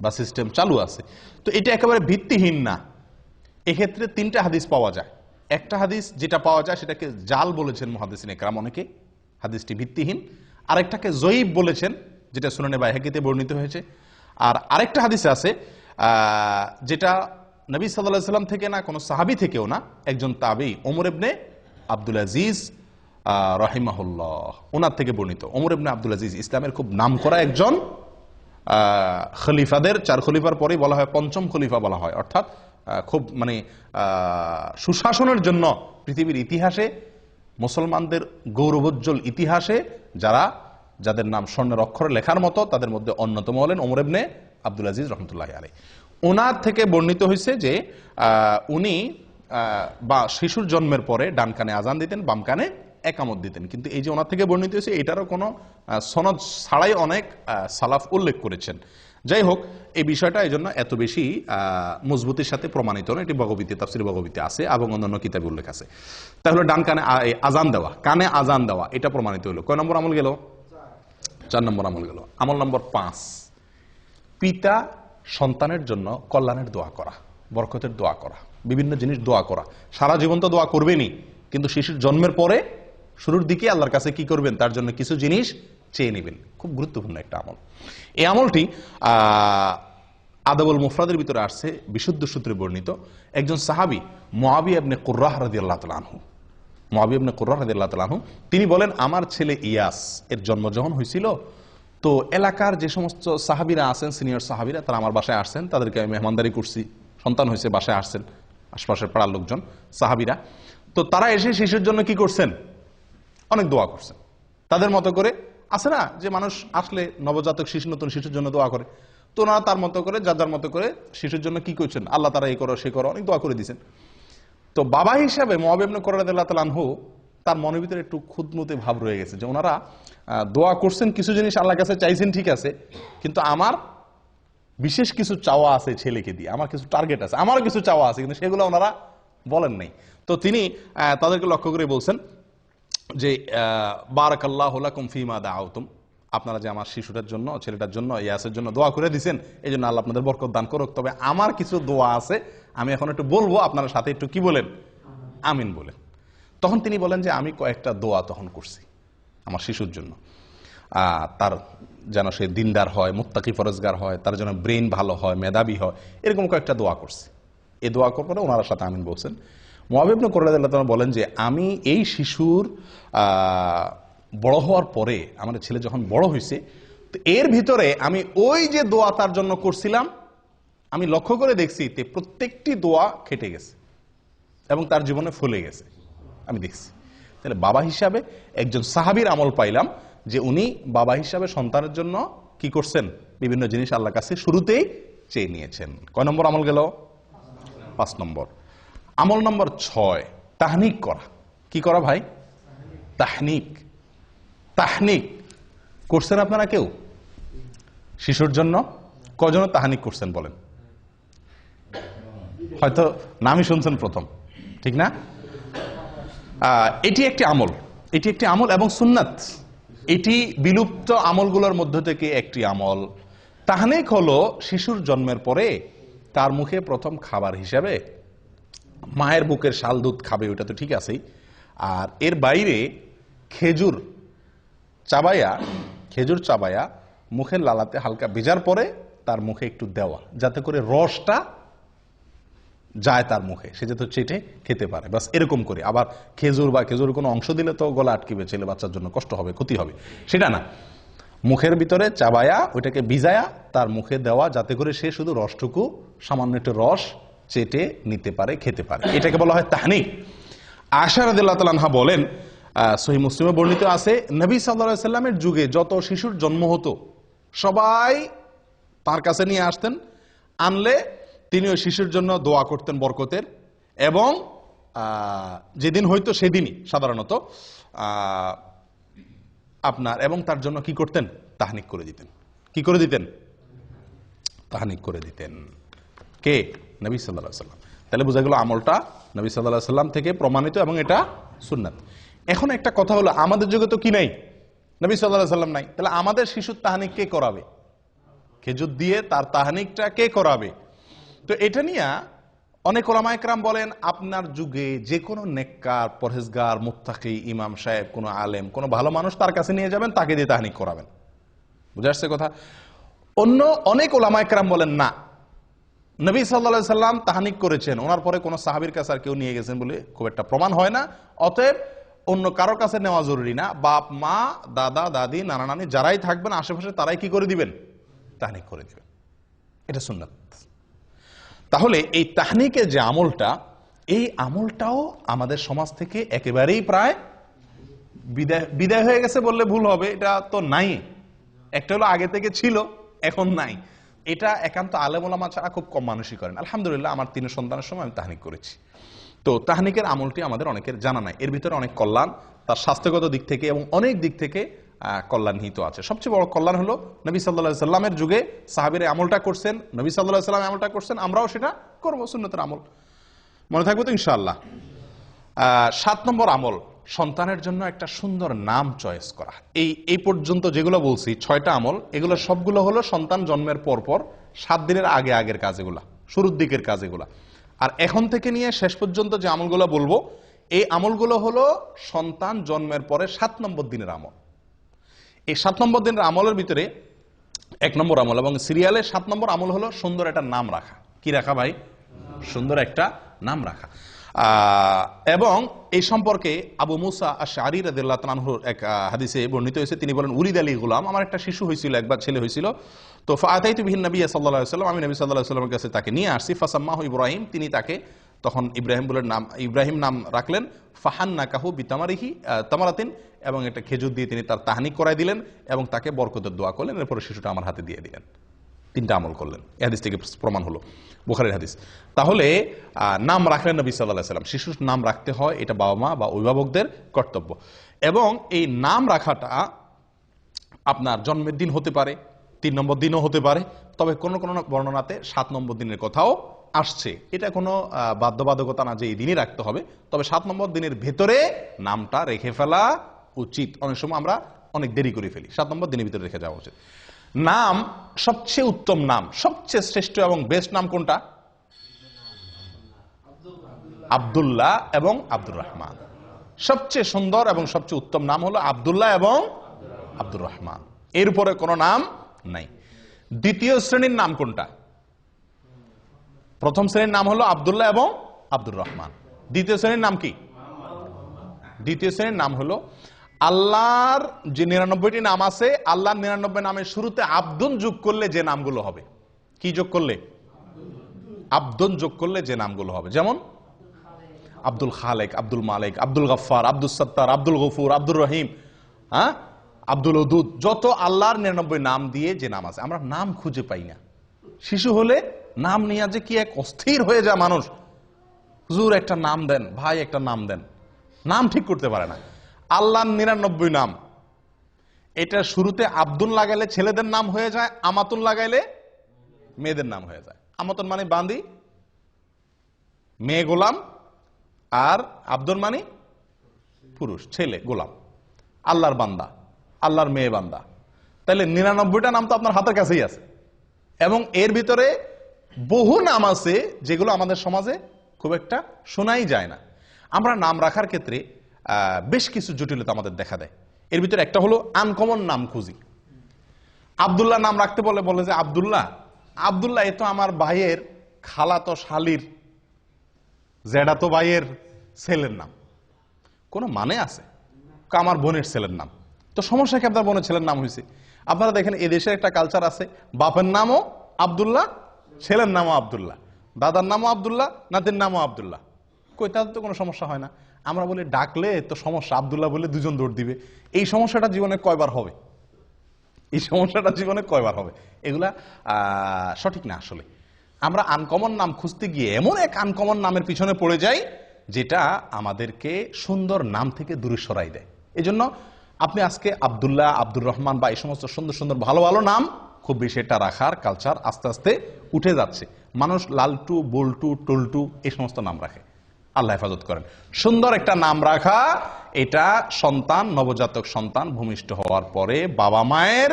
বা সিস্টেম চালু আছে। তো এটা একেবারে ভিত্তিহীন না। এক্ষেত্রে 3টা হাদিস পাওয়া যায়। একটা হাদিস যেটা পাওয়া যায় সেটাকে জাল বলেছেন মুহাদ্দিসিন ইকরাম অনেকে, হাদিসটি ভিত্তিহীন। আরেকটাকে জয়ীব বলেছেন, যেটা সুনানে বাইহাকিতে বর্ণিত হয়েছে। আর আরেকটা হাদিস আছে যেটা নবী সাল্লাল্লাহু আলাইহি ওয়াসাল্লাম থেকে না, কোনো সাহাবী থেকেও না, একজন তাবী ওমর ইবনে আব্দুল আজিজ রাহিমাহুল্লাহ, ওনার থেকে বর্ণিত। ওমর ইবনে আব্দুল আজিজ ইসলামের খুব নামকরা একজন খলিফাদের, 4 খলিফার পরেই বলা হয় পঞ্চম খলিফা বলা হয়, অর্থাৎ খুব মানে সুশাসনের জন্য পৃথিবীর ইতিহাসে, মুসলমানদের গৌরবোজ্জ্বল ইতিহাসে যাদের নাম স্বর্ণের অক্ষরে লেখার মতো, তাদের মধ্যে অন্যতম হলেন ওমর ইবনে আব্দুল আজিজ রহমতুল্লাহি আলাইহি। ওনার থেকে বর্ণিত হয়েছে যে উনি বা শিশুর জন্মের পরে ডান কানে আজান দিতেন, বাম কানে একামত দিতেন। কিন্তু এই যে ওনার থেকে বর্ণিত হয়েছে, এটারও কোনো সনদ ছাড়াই অনেক সালাফ উল্লেখ করেছেন। যাই হোক, এই বিষয়টা এই জন্য এত বেশি মজবুতির সাথে প্রমাণিত নয়। এটি বগবীতে, তাফসীর বগবীতে আছে এবং অন্যান্য কিতাবে উল্লেখ আছে। তাহলে ডান কানে আজান দেওয়া, কানে আজান দেওয়া, এটা প্রমাণিত হলো। কয় নম্বর আমল গেল? 4 নম্বর আমল গেল। আমল নম্বর 5, পিতা সন্তানের জন্য কল্যাণের দোয়া করা, বরকতের দোয়া করা, বিভিন্ন জিনিস দোয়া করা। সারা জীবন তো দোয়া করবেনই, কিন্তু শিশুর জন্মের পরে শুরুর দিকে আল্লাহর কাছে কি করবেন? তার জন্য কিছু জিনিস চেয়ে নেবেন। খুব গুরুত্বপূর্ণ একটা আমল। এই আমলটি আদাবুল মুফরাদের ভিতরে আসছে, বিশুদ্ধ সূত্রে বর্ণিত। একজন সাহাবী মুআবিয়া ইবনে কুররাহ রাদিয়াল্লাহু তাআলা আনহু, মুআবিয়া ইবনে কুররাহ রাদিয়াল্লাহু তাআলা আনহু, তিনি বলেন, আমার ছেলে ইয়াস এর জন্ম যখন হয়েছিল, তো এলাকার যে সমস্ত সাহাবীরা আছেন, সিনিয়র সাহাবীরা, তারা আমার বাসায় আসছেন, তাদেরকে আমি মেহমানদারি করছি। সন্তান হয়েছে, বাসায় আসছেন আশপাশের পাড়ার লোকজন, সাহাবীরা। তো তারা এসে শিশুর জন্য কি করছেন? অনেক দোয়া করছেন তাদের মতো করে। আছে না যে মানুষ আসলে নবজাতক শিশু, নতুন শিশুর জন্য দোয়া করে, তো ওনারা তার মতো করে, যার মতো করে শিশুর জন্য কি করছেন? আল্লাহ তারা এই করো সে করো, অনেক দোয়া করে দিয়েছেন। তো বাবা হিসাবে মুআবিয়া ইবনে কুররাহ রাদিয়াল্লাহু তাআলা আনহু, তার মনের ভিতরে একটু খুঁতমুতে ভাব রয়ে গেছে যে ওনারা দোয়া করছেন, কিছু জিনিস আল্লাহর কাছে চাইছেন, ঠিক আছে, কিন্তু আমার বিশেষ কিছু চাওয়া আছে ছেলেকে দিয়ে, আমার কিছু টার্গেট আছে, আমার কিছু চাওয়া আছে, কিন্তু সেগুলো ওনারা বলেন নাই। তো তিনি তাদেরকে লক্ষ্য করে বলছেন যে বারাকাল্লাহু লাকুম ফীমা দাআউতুম, আপনারা যে আমার শিশুটার জন্য, ছেলেটার জন্য, ইয়াসের জন্য দোয়া করে দিয়েছেন, এই জন্য আল্লাহ আপনাদের বরকত দান করুক। তবে আমার কিছু দোয়া আছে, আমি এখন একটু বলবো, আপনারা সাথে একটু কি বলেন? আমিন বলেন। তখন তিনি বলেন যে আমি কয়েকটা দোয়া তখন করছি আমার শিশুর জন্য, তার যেন সে দিনদার হয়, মুত্তাকি ফরজগার হয়, তার যেন ব্রেন ভালো হয়, মেধাবী হয়, এরকম কয়েকটা দোয়া করছি। এই দোয়া করার পরে ওনার সাথে আমিন বলছেন। মুআবিয়া ইবনে কুররাহ রাদিয়াল্লাহু তাআলা বলেন যে আমি এই শিশুর বড় হওয়ার পরে, আমাদের ছেলে যখন বড় হয়েছে, তো এর ভিতরে আমি ওই যে দোয়া তার জন্য করছিলাম, আমি লক্ষ্য করে দেখছি তে প্রত্যেকটি দোয়া খেটে গেছে এবং তার জীবনে ফলে গেছে, আমি দেখছি। তাহলে বাবা হিসাবে একজন সাহাবীর আমল পাইলাম যে উনি বাবা হিসাবে সন্তানের জন্য কি করছেন? বিভিন্ন জিনিস আল্লাহর কাছে শুরুতেই চেয়ে নিয়েছেন। কয় নম্বর আমল গেল? 5 নম্বর। আমল নম্বর 6, তাহনিক করা। কি করা ভাই? তাহনিক। তাহনিক করছেন আপনারা কেউ শিশুর জন্য? কজন তাহনিক করছেন বলেন? হয়তো নামই শুনছেন প্রথম, ঠিক না? এটি একটি আমল, এটি একটি আমল এবং সুন্নাত। এটি বিলুপ্ত আমলগুলোর মধ্য থেকে একটি আমল। তাহনিক হলো শিশুর জন্মের পরে তার মুখে প্রথম খাবার হিসাবে মায়ের বুকের শাল দুধ খাবে, ওটা তো ঠিক আছেই। আর এর বাইরে খেজুর চাবায়া মুখের লালাতে হালকা ভেজার পরে তার মুখে একটু দেওয়া, যাতে করে রসটা যায় তার মুখে, সে যাতে চেটে খেতে পারে, বাস এরকম করে। আবার খেজুর কোনো অংশ দিলে তো গলা আটকিবে, ছেলে বাচ্চার জন্য কষ্ট হবে, ক্ষতি হবে, সেটা না। মুখের ভিতরে চাবায়া ওইটাকে ভিজায়া তার মুখে দেওয়া, যাতে করে সে শুধু রসটুকু, সামান্য একটু রস চেটে নিতে পারে, খেতে পারে। এটাকে বলা হয় তাহনিক। আয়েশা রাদিয়াল্লাহু তাআলা আনহা বলেন, সহিহ মুসলিমে বর্ণিত আছে, নবী সাল্লাল্লাহু আলাইহি সাল্লামের যুগে যত শিশুর জন্ম হতো সবাই তার কাছে নিয়ে আসতেন, আনলে তিনি ওই শিশুর জন্য দোয়া করতেন বরকতের, এবং যেদিন হয়তো সেদিনই সাধারণত আপনার, এবং তার জন্য কি করতেন? তাহনিক করে দিতেন। কি করে দিতেন? তাহনিক করে দিতেন। কে? নবী সাল্লাল্লাহু আলাইহি সাল্লাম। তাহলে বোঝা গেল আমলটা নবী সাল্লাল্লাহু আলাইহি সাল্লাম থেকে প্রমাণিত এবং এটা সুন্নাত। এখন একটা কথা হলো, আমাদের যুগে তো কি নাই? নবী সাল্লাল্লাহু আলাইহি সাল্লাম নাই। তাহলে আমাদের শিশুর তাহনিক কে করাবে? খেজুর দিয়ে তার তাহনিকটা কে করাবে? তো এটা নিয়ে অনেক ওলামা একরাম বলেন, আপনার যুগে যে কোনো নেককার, পরহেজগার, মুত্তাকি, ইমাম সাহেব, কোনো আলেম, কোনো ভালো মানুষ তার কাছে নিয়ে যাবেন, তাকে দিয়ে তাহনিক করাবেন। বুঝে আসছে কথা? অন্য অনেক ওলামা একরাম বলেন না, নবী সাল্লাল্লাহু আলাইহি সাল্লাম তাহনিক করেছেন, ওনার পরে কোনো সাহাবীর কাছে আর কেউ নিয়ে গেছেন বলে খুব একটা প্রমাণ হয় না। অতএব অন্য কারোর কাছে নেওয়া জরুরি না। বাপ মা, দাদা দাদি, নানা নানি যারাই থাকবেন আশেপাশে তারাই কি করে দিবেন? তাহনিক করে দিবেন। এটা সুন্নাত। তাহলে এই তাহনিকের যে আমলটা, এই আমলটাও আমাদের সমাজ থেকে একেবারেই প্রায় বিদায় হয়ে গেছে বললে ভুল হবে। এটা তো নাই। একটা হলো আগে থেকে ছিল, এখন নাই। এটা একান্ত আলেম ওলামা ছাড়া খুব কম মানুষই করেন। আলহামদুলিল্লাহ আমার 3 সন্তানের সময় আমি তাহনিক করেছি। তো তাহনিকের আমলটি আমাদের অনেকের জানা নাই। এর ভিতরে অনেক কল্যাণ, তার স্বাস্থ্যগত দিক থেকে এবং অনেক দিক থেকে কল্যাণ নিহিত আছে। সবচেয়ে বড় কল্যাণ হলো নবী সাল্লাল্লাহু আলাইহি সাল্লামের যুগে সাহাবীরা আমলটা করছেন, নবী সাল্লাল্লাহু আলাইহি সাল্লাম আমলটা করছেন, আমরাও সেটা করব, সুন্নতের আমল। মনে থাকবে তো ইনশাআল্লাহ। 7 নম্বর আমল, সন্তানের জন্য একটা সুন্দর নাম চয়েস করা। এই পর্যন্ত যেগুলো বলছি 6টা আমল, এগুলো সবগুলো হলো সন্তান জন্মের পর 7 দিনের আগের কাজ, এগুলা শুরুর দিকের কাজ এগুলা। আর এখন থেকে নিয়ে শেষ পর্যন্ত যে আমলগুলো বলবো, এই আমলগুলো হলো সন্তান জন্মের পরে 7 নম্বর দিনের আমল। এই 7 নম্বর দিনের আমলের ভিতরে 1 নম্বর আমল এবং সিরিয়ালে 7 নম্বর আমল হলো সুন্দর একটা নাম রাখা। কি রাখা ভাই? সুন্দর একটা নাম রাখা। এবং এই সম্পর্কে আবু মুসা আশআরী রাদিয়াল্লাহু তাআলা আনহুর এক হাদিসে বর্ণিত হয়েছে। তিনি বলেন, উলিদ আলী গুলাম, আমার একটা শিশু হয়েছিল, একবার ছেলে হয়েছিল। তো ফাআতাইতু বিহিন নবী সাল্লাল্লাহু আলাইহি ওয়াসাল্লাম, আমি নবী সাল্লাল্লাহু আলাইহি ওয়াসাল্লামের কাছে তাকে নিয়ে আসছি। ফাসাম্মাহু ইব্রাহিম, তিনি তাকে তখন ইব্রাহিম নাম রাখলেন। ফাহান্নাকাহু বিতামারিহি তামারাতিন, এবং একটা খেজুর দিয়ে তিনি তার তাহনিক করাই দিলেন এবং তাকে বরকতের দোয়া করলেন। এরপরে শিশুটা আমার হাতে দিয়ে দিলেন। 3টা আমল করলেন। এই হাদিস থেকে প্রমাণ হলো, বুখারীর হাদিস। তাহলে নাম রাখলেন নবী সাল্লাল্লাহু আলাইহি ওয়াসাল্লাম। শিশুর নাম রাখতে হয়, এটা বাবা মা বা অভিভাবকদের কর্তব্য। এবং এই নাম রাখাটা আপনার জন্মের দিন হতে পারে, 3 নম্বর দিনও হতে পারে, তবে কোন কোন বর্ণনাতে 7 নম্বর দিনের কথাও আসছে। এটা কোনো বাধ্যবাধকতা না যে এই দিনই রাখতে হবে, তবে 7 নম্বর দিনের ভেতরে নামটা রেখে ফেলা উচিত। অনেক সময় আমরা অনেক দেরি করে ফেলি, 7 নম্বর দিনের ভিতরে রেখে যাওয়া উচিত। নাম, সবচেয়ে উত্তম নাম, সবচেয়ে শ্রেষ্ঠ এবং বেস্ট নাম কোনটা? আব্দুল্লাহ এবং আব্দুর রহমান। সবচেয়ে সুন্দর এবং সবচেয়ে উত্তম নাম হলো আব্দুল্লাহ এবং আব্দুর রহমান। এর উপরে কোনো নাম নাই। দ্বিতীয় শ্রেণীর নাম কোনটা? প্রথম শ্রেণীর নাম হলো আব্দুল্লাহ এবং আব্দুর রহমান। দ্বিতীয় শ্রেণীর নাম কি? দ্বিতীয় শ্রেণীর নাম হলো আল্লাহর যে 99টি নাম আছে, আল্লাহর 99 নামের শুরুতে আব্দুন যোগ করলে যে নামগুলো হবে। কি যোগ করলে? আব্দুন যোগ করলে যে নামগুলো হবে। যেমন আব্দুল খালেক, আব্দুল মালিক, আব্দুল গফফার, আব্দুল সত্তার, আব্দুল গফুর, আব্দুর রহিম, আব্দুল ওদুদ, যত আল্লাহর 99 নাম দিয়ে যে নাম আছে, আমরা নাম খুঁজে পাই না। শিশু হলে নাম নিয়ে যে কি এক অস্থির হয়ে যায় মানুষ। হুজুর একটা নাম দেন, ভাই একটা নাম দেন, নাম ঠিক করতে পারে না। আল্লাহর 99 নাম, এটা শুরুতে আব্দুল লাগাইলে ছেলেদের নাম হয়ে যায়, আমাতুন লাগাইলে মেয়েদের নাম হয়ে যায়। আমাতুন মানে বান্দি, মেয়ে গোলাম, আর আব্দুল মানে পুরুষ, ছেলে গোলাম, আল্লাহর বান্দা, আল্লাহর মেয়ে বান্দা। তাহলে 99টা নাম তো আপনার হাতের কাছেই আছে। এবং এর ভিতরে বহু নাম আছে যেগুলো আমাদের সমাজে খুব একটা শোনাই যায় না। আমরা নাম রাখার ক্ষেত্রে বেশ কিছু জটিলতা আমাদের দেখা দেয়। এর ভিতরে একটা হলো আনকমন নাম খুঁজি। আব্দুল্লাহ নাম রাখতে বলে যে আব্দুল্লাহ, আব্দুল্লাহ এ তো আমার ভাইয়ের খালাতো শালির জেডাতো ভাইয়ের ছেলের নাম, কোনো মানে আছে? আমার বোনের ছেলের নাম। তো সমস্যা কি আপনার বোনের ছেলের নাম হয়েছে? আপনারা দেখেন এদেশের একটা কালচার আছে, বাপের নামও আব্দুল্লাহ, ছেলের নামও আব্দুল্লাহ, দাদার নামও আব্দুল্লাহ, নাতির নামও আব্দুল্লাহ। কই, তাদের তো কোনো সমস্যা হয় না। আমরা বলি ডাকলে তো সমস্যা, আব্দুল্লাহ বলে 2জন দৌড় দিবে। এই সমস্যাটা জীবনে কয়বার হবে? এই সমস্যাটা জীবনে কয়বার হবে? এগুলা সঠিক না। আসলে আমরা আনকমন নাম খুঁজতে গিয়ে এমন এক আনকমন নামের পিছনে পড়ে যাই যেটা আমাদেরকে সুন্দর নাম থেকে দূরে সরাই দেয়। এই জন্য আপনি আজকে আব্দুল্লাহ, আব্দুর রহমান বা এই সমস্ত সুন্দর সুন্দর ভালো ভালো নাম খুব বেশি এটা রাখার কালচার আস্তে আস্তে উঠে যাচ্ছে। মানুষ লালটু, বল্টু, টল্টু এই সমস্ত নাম রাখে। আল্লাহ হেফাজত করেন। সুন্দর একটা নাম রাখা, এটা সন্তান, নবজাতক সন্তান ভূমিষ্ঠ হওয়ার পরে বাবা মায়ের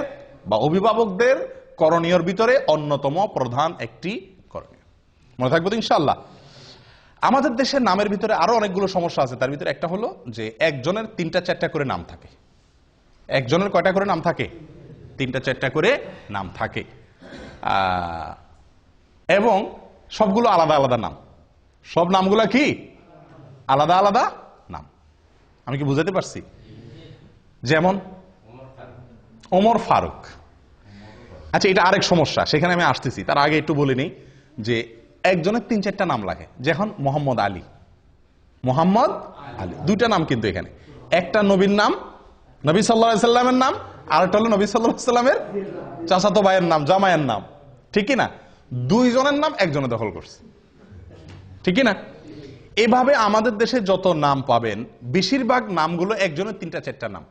বা অভিভাবকদের করণীয়র ভিতরে অন্যতম প্রধান একটি করণীয়। মনে থাকবে তো ইনশাআল্লাহ। আমাদের দেশের নামের ভিতরে আরো অনেকগুলো সমস্যা আছে। তার ভিতরে একটা হলো যে একজনের 3টা-4টা করে নাম থাকে। একজনের কয়টা করে নাম থাকে? 3টা-4টা করে নাম থাকে। এবং সবগুলো আলাদা আলাদা নাম। সব নামগুলা কি? আলাদা আলাদা নাম। আমি কি বুঝাতে পারছি? যেমন ওমর ফারুক। আচ্ছা, এটা আরেক সমস্যা, সেখানে আমি আসতেছি। তার আগে একটু বলে নেই যে একজনের 3-4টা নাম লাগে। যেমন মোহাম্মদ আলী, মোহাম্মদ আলী, 2টা নাম কিন্তু এখানে। একটা নবীর নাম, নবী সাল্লাল্লাহু আলাইহি সাল্লামের নাম, আর একটা হলো নবী সাল্লাল্লাহু আলাইহি সাল্লামের চাচাতো ভাইয়ের নাম, জামাইয়ের নাম, ঠিক না? 2 জনের নাম একজনে দখল করছে, ঠিক না? এভাবে আমাদের দেশে যত নাম পাবেন বেশিরভাগ নামগুলো একজনের 3টা-4টা নাম।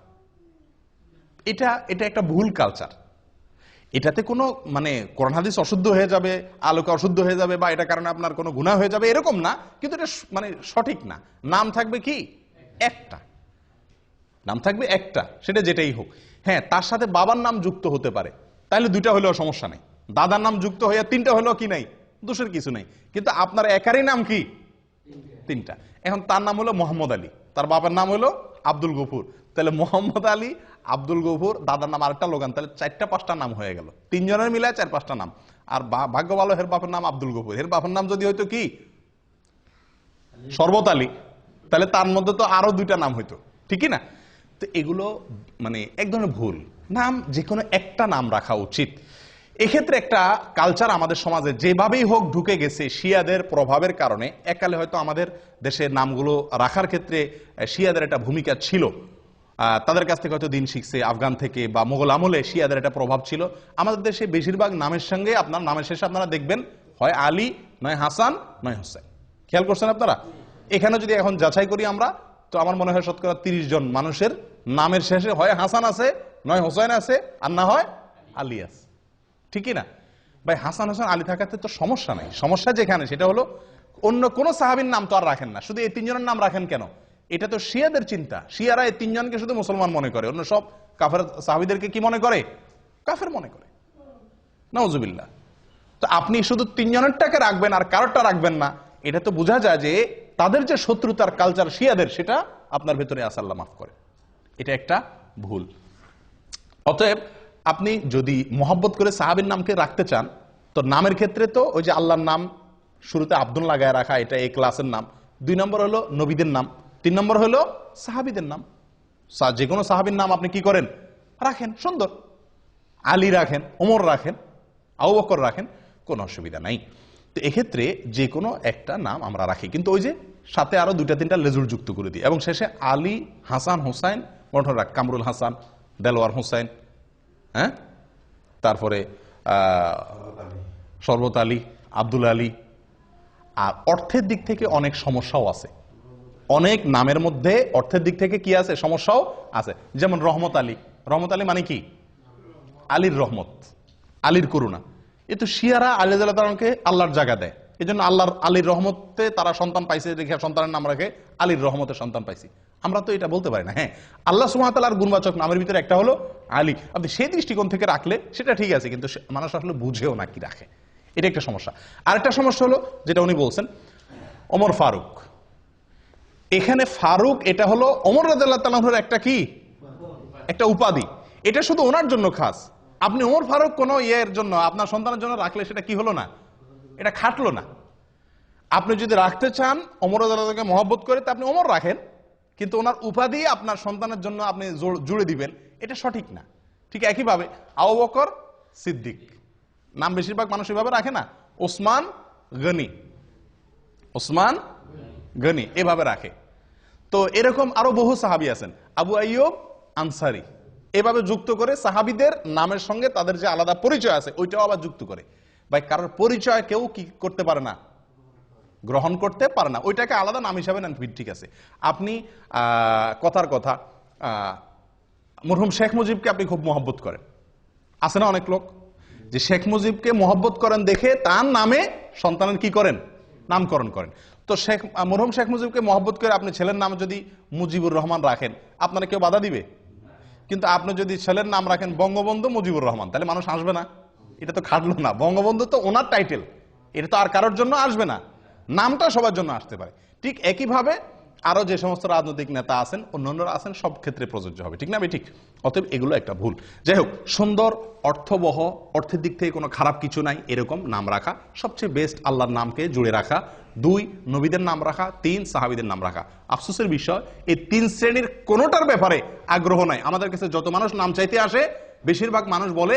এটা একটা ভুল কালচার। এটাতে কোনো মানে কোরআন হাদিস অশুদ্ধ হয়ে যাবে, আলোকে অশুদ্ধ হয়ে যাবে, বা এটা কারণে আপনার কোনো গুনাহ হয়ে যাবে এরকম না, কিন্তু এটা মানে সঠিক না। নাম থাকবে কি একটা, নাম থাকবে একটা, সেটা যেটাই হোক। হ্যাঁ, তার সাথে বাবার নাম যুক্ত হতে পারে, তাহলে 2টা হলেও সমস্যা নেই। দাদার নাম যুক্ত হয়ে 3টা হলেও কি নাই, দোষের কিছু নেই। কিন্তু আপনার একারই নাম কি 3টা। এখন তার নাম হলো মোহাম্মদ আলী, তার বাবার নাম হলো আব্দুল গফুর, তাহলে মোহাম্মদ আলী, আব্দুল গফুর, দাদার নাম আরেকটা লোগান, তাহলে 4টা-5টা নাম হয়ে গেল। 3 জনের মিলায় 4-5টা নাম। আর ভাগ্য ভালো, হের বাপের নাম আব্দুল গফুর, হের বাপের নাম যদি হয়তো কি শরবত আলী, তাহলে তার মধ্যে তো আরো 2টা নাম হইতো, ঠিকই না? তো এগুলো মানে এক ধরনের ভুল। নাম যে কোনো একটা নাম রাখা উচিত। এক্ষেত্রে একটা কালচার আমাদের সমাজে যেভাবেই হোক ঢুকে গেছে শিয়াদের প্রভাবের কারণে। এককালে হয়তো আমাদের দেশের নামগুলো রাখার ক্ষেত্রে শিয়াদের একটা ভূমিকা ছিল, তাদের কাছ থেকে হয়তো দিন শিখছে, আফগান থেকে বা মোগল আমলে শিয়াদের একটা প্রভাব ছিল। আমাদের দেশে বেশিরভাগ নামের সঙ্গে আপনার নামের শেষে আপনারা দেখবেন হয় আলী, নয় হাসান, নয় হোসেন। খেয়াল করছেন আপনারা? এখানে যদি এখন যাচাই করি আমরা, তো আমার মনে হয় শতকরা 30 জন মানুষের নামের শেষে হয় হাসান আছে, নয় হোসেন আছে, আর না হয় আলী আছে, ঠিকই না? ভাই হাসান হোসেন আলী থাকাতে তো সমস্যা নাই। সমস্যা যেখানে সেটা হলো অন্য কোন সাহাবীর নাম তো আর রাখেন না, শুধু এই 3 জনের নাম রাখেন কেন? এটা তো শিয়াদের চিন্তা। শিয়ারা এই 3 জনকে শুধু মুসলমান মনে করে, অন্য সব কাফের সাহাবীদেরকে কি মনে করে? কাফের মনে করে। নাউজুবিল্লাহ। তো আপনি শুধু 3 জনেরটাকে রাখবেন আর কারোরটা রাখবেন না, এটা তো বোঝা যায় যে তাদের যে শত্রুতার কালচার শিয়াদের, সেটা আপনার ভেতরে আছে, আল্লাহ মাফ করে। এটা একটা ভুল। অতএব আপনি যদি মহব্বত করে সাহাবীর নামকে রাখতে চান, তো নামের ক্ষেত্রে তো ওই যে আল্লাহর নাম শুরুতে আব্দুল লাগায় রাখা, এটা এই ক্লাসের নাম। 2 নম্বর হলো নবীদের নাম, 3 নম্বর হলো সাহাবীদের নাম। যে কোনো সাহাবীর নাম আপনি কি করেন, রাখেন, সুন্দর। আলী রাখেন, ওমর রাখেন, আবু বকর রাখেন, কোনো অসুবিধা নাই। তো এক্ষেত্রে যে কোনো একটা নাম আমরা রাখি, কিন্তু ওই যে সাথে আরো 2-3টা লেজুর যুক্ত করে দিই, এবং শেষে আলী, হাসান, হোসাইন মনে রাখ, কামরুল হাসান, দেলোয়ার হোসাইন, হ্যাঁ, তারপরে শরবত আলী, আব্দুল আলী। আর অর্থের দিক থেকে অনেক সমস্যাও আছে, অনেক নামের মধ্যে অর্থের দিক থেকে কি আছে, সমস্যাও আছে। যেমন রহমত আলী। রহমত আলী মানে কি? আলীর রহমত, আলীর করুণা। এ তো শিয়ারা আলী রাদিয়াল্লাহু তাআলাকে আল্লাহর জায়গা দেয়, এই জন্য আল্লাহর আলীর রহমতে তারা সন্তান পাইছে, দেখে সন্তানের নাম রাখে আলীর রহমতের সন্তান পাইছি। আমরা তো এটা বলতে পারি না। হ্যাঁ, আল্লাহ সুবহানাহু ওয়া তাআলার গুণবাচক নামের ভিতরে একটা হলো আলী। আপনি সেই দৃষ্টিকোণ থেকে রাখলে সেটা ঠিক আছে, কিন্তু মানুষ আসলে বুঝেও না কি রাখে, এটা একটা সমস্যা। আরেকটা সমস্যা হলো যেটা উনি বলছেন, ওমর ফারুক। এখানে ফারুক এটা হলো ওমর রাদিয়াল্লাহু তাআলার একটা কি, একটা উপাধি। এটা শুধু ওনার জন্য খাস। আপনি ওমর ফারুক কোন ইয়ের জন্য আপনার সন্তানের জন্য রাখলে সেটা কি হলো না, এটা খাটলো না। আপনি যদি রাখতে চান ওমর রাদিয়াল্লাহু তাআলাকে মহব্বত করে, তা আপনি ওমর রাখেন, কিন্তু ওনার উপাধি আপনার সন্তানের জন্য আপনি জুড়ে দিবেন, এটা সঠিক না। ঠিক একইভাবে আবু বকর সিদ্দিক নাম বেশিরভাগ মানুষ এভাবে রাখে না, ওসমান গনি, ওসমান গনি এভাবে রাখে। তো এরকম আরো বহু সাহাবী আছেন, আবু আইয়ুব আনসারী, এভাবে যুক্ত করে সাহাবীদের নামের সঙ্গে তাদের যে আলাদা পরিচয় আছে ওইটাও আবার যুক্ত করে। ভাই কারোর পরিচয় কেউ কি করতে পারে না, গ্রহণ করতে পারে না, ওইটাকে আলাদা নাম হিসাবে নেন, ঠিক আছে। আপনি কথার কথা মরহুম শেখ মুজিবকে আপনি খুব মহব্বত করেন, আছে না অনেক লোক যে শেখ মুজিবকে মহব্বত করেন দেখে তার নামে সন্তানের কি করেন, নামকরণ করেন। তো মরহুম শেখ মুজিবকে মহব্বত করে আপনি ছেলের নাম যদি মুজিবুর রহমান রাখেন, আপনারা কেউ বাধা দিবে? কিন্তু আপনি যদি ছেলের নাম রাখেন বঙ্গবন্ধু মুজিবুর রহমান, তাহলে মানুষ আসবে না? এটা তো খাটলো না। বঙ্গবন্ধু তো ওনার টাইটেল, এটা তো আর কারোর জন্য আসবে না, নামটা সবার জন্য আসতে পারে। ঠিক একইভাবে আরো যে সমস্ত রাজনৈতিক নেতা আছেন, অন্যান্যরা আছেন, সব ক্ষেত্রে প্রযোজ্য হবে, ঠিক না ঠিক? অতএব এগুলো একটা ভুল। যাই হোক, সুন্দর, অর্থবহ, অর্থের দিক থেকে কোনো খারাপ কিছু নাই এরকম নাম রাখা সবচেয়ে বেস্ট। আল্লাহর নামকে জুড়ে রাখা। 2, নবীদের নাম রাখা। 3, সাহাবীদের নাম রাখা। আফসোসের বিষয়, এই 3 শ্রেণীর কোনোটার ব্যাপারে আগ্রহ নাই। আমাদের কাছে যত মানুষ নাম চাইতে আসে, বেশিরভাগ মানুষ বলে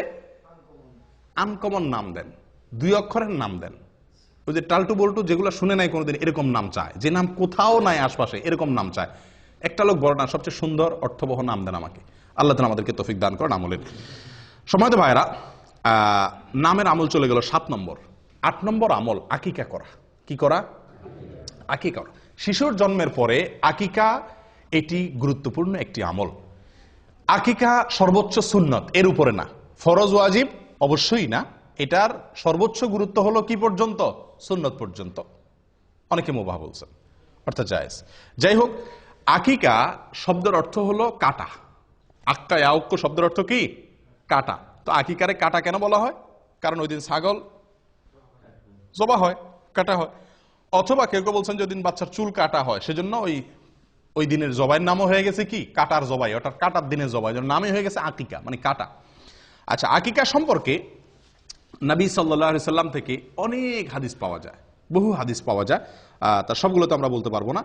আনকমন নাম দেন, 2 অক্ষরের নাম দেন। ওই যে টালটু বল্টু যেগুলো শুনে নাই কোনোদিন, এরকম নাম চায়, যে নাম কোথাও নাই আশপাশে, এরকম নাম চায়। একটা লোক বড় না, সবচেয়ে সুন্দর অর্থবহ নাম দেন আমাকে। আল্লাহ তাআলা আমাদেরকে তৌফিক দান করেন আমলের। সময়ত ভাইরা, নামের আমল চলে গেল 7 নম্বর। 8 নম্বর আমল আকিকা করা। কি করা? আকিকা করা। শিশুর জন্মের পরে আকিকা, এটি গুরুত্বপূর্ণ একটি আমল। আকিকা সর্বোচ্চ সুন্নত, এর উপরে না। ফরজ ওয়াজিব অবশ্যই না। এটার সর্বোচ্চ গুরুত্ব হলো কি পর্যন্ত? সুন্নত পর্যন্ত। অনেকে মুবাহ বলছেন, অর্থাৎ জায়েজ। যাই হোক, আকিকা শব্দের অর্থ হলো কাটা। আক্কা ইয়াউক্কু শব্দের অর্থ কি? কাটা। তো আকিকারে কাটা কেন বলা হয়? কারণ ওই দিন ছাগল জবা হয়, কাটা হয়। অথবা কেউ কেউ বলছেন যে ওই দিন বাচ্চার চুল কাটা হয়, সেজন্য ওই দিনের জবাইয়ের নামও হয়ে গেছে কি? কাটার জবাই, অর্থাৎ কাটার দিনের জবাই, নামই হয়ে গেছে আকিকা, মানে কাটা। আচ্ছা, আকিকা সম্পর্কে নবী সাল্লাল্লাহু আলাইহি সাল্লাম থেকে অনেক হাদিস পাওয়া যায়, বহু হাদিস পাওয়া যায়। তার সবগুলো তো আমরা বলতে পারবো না।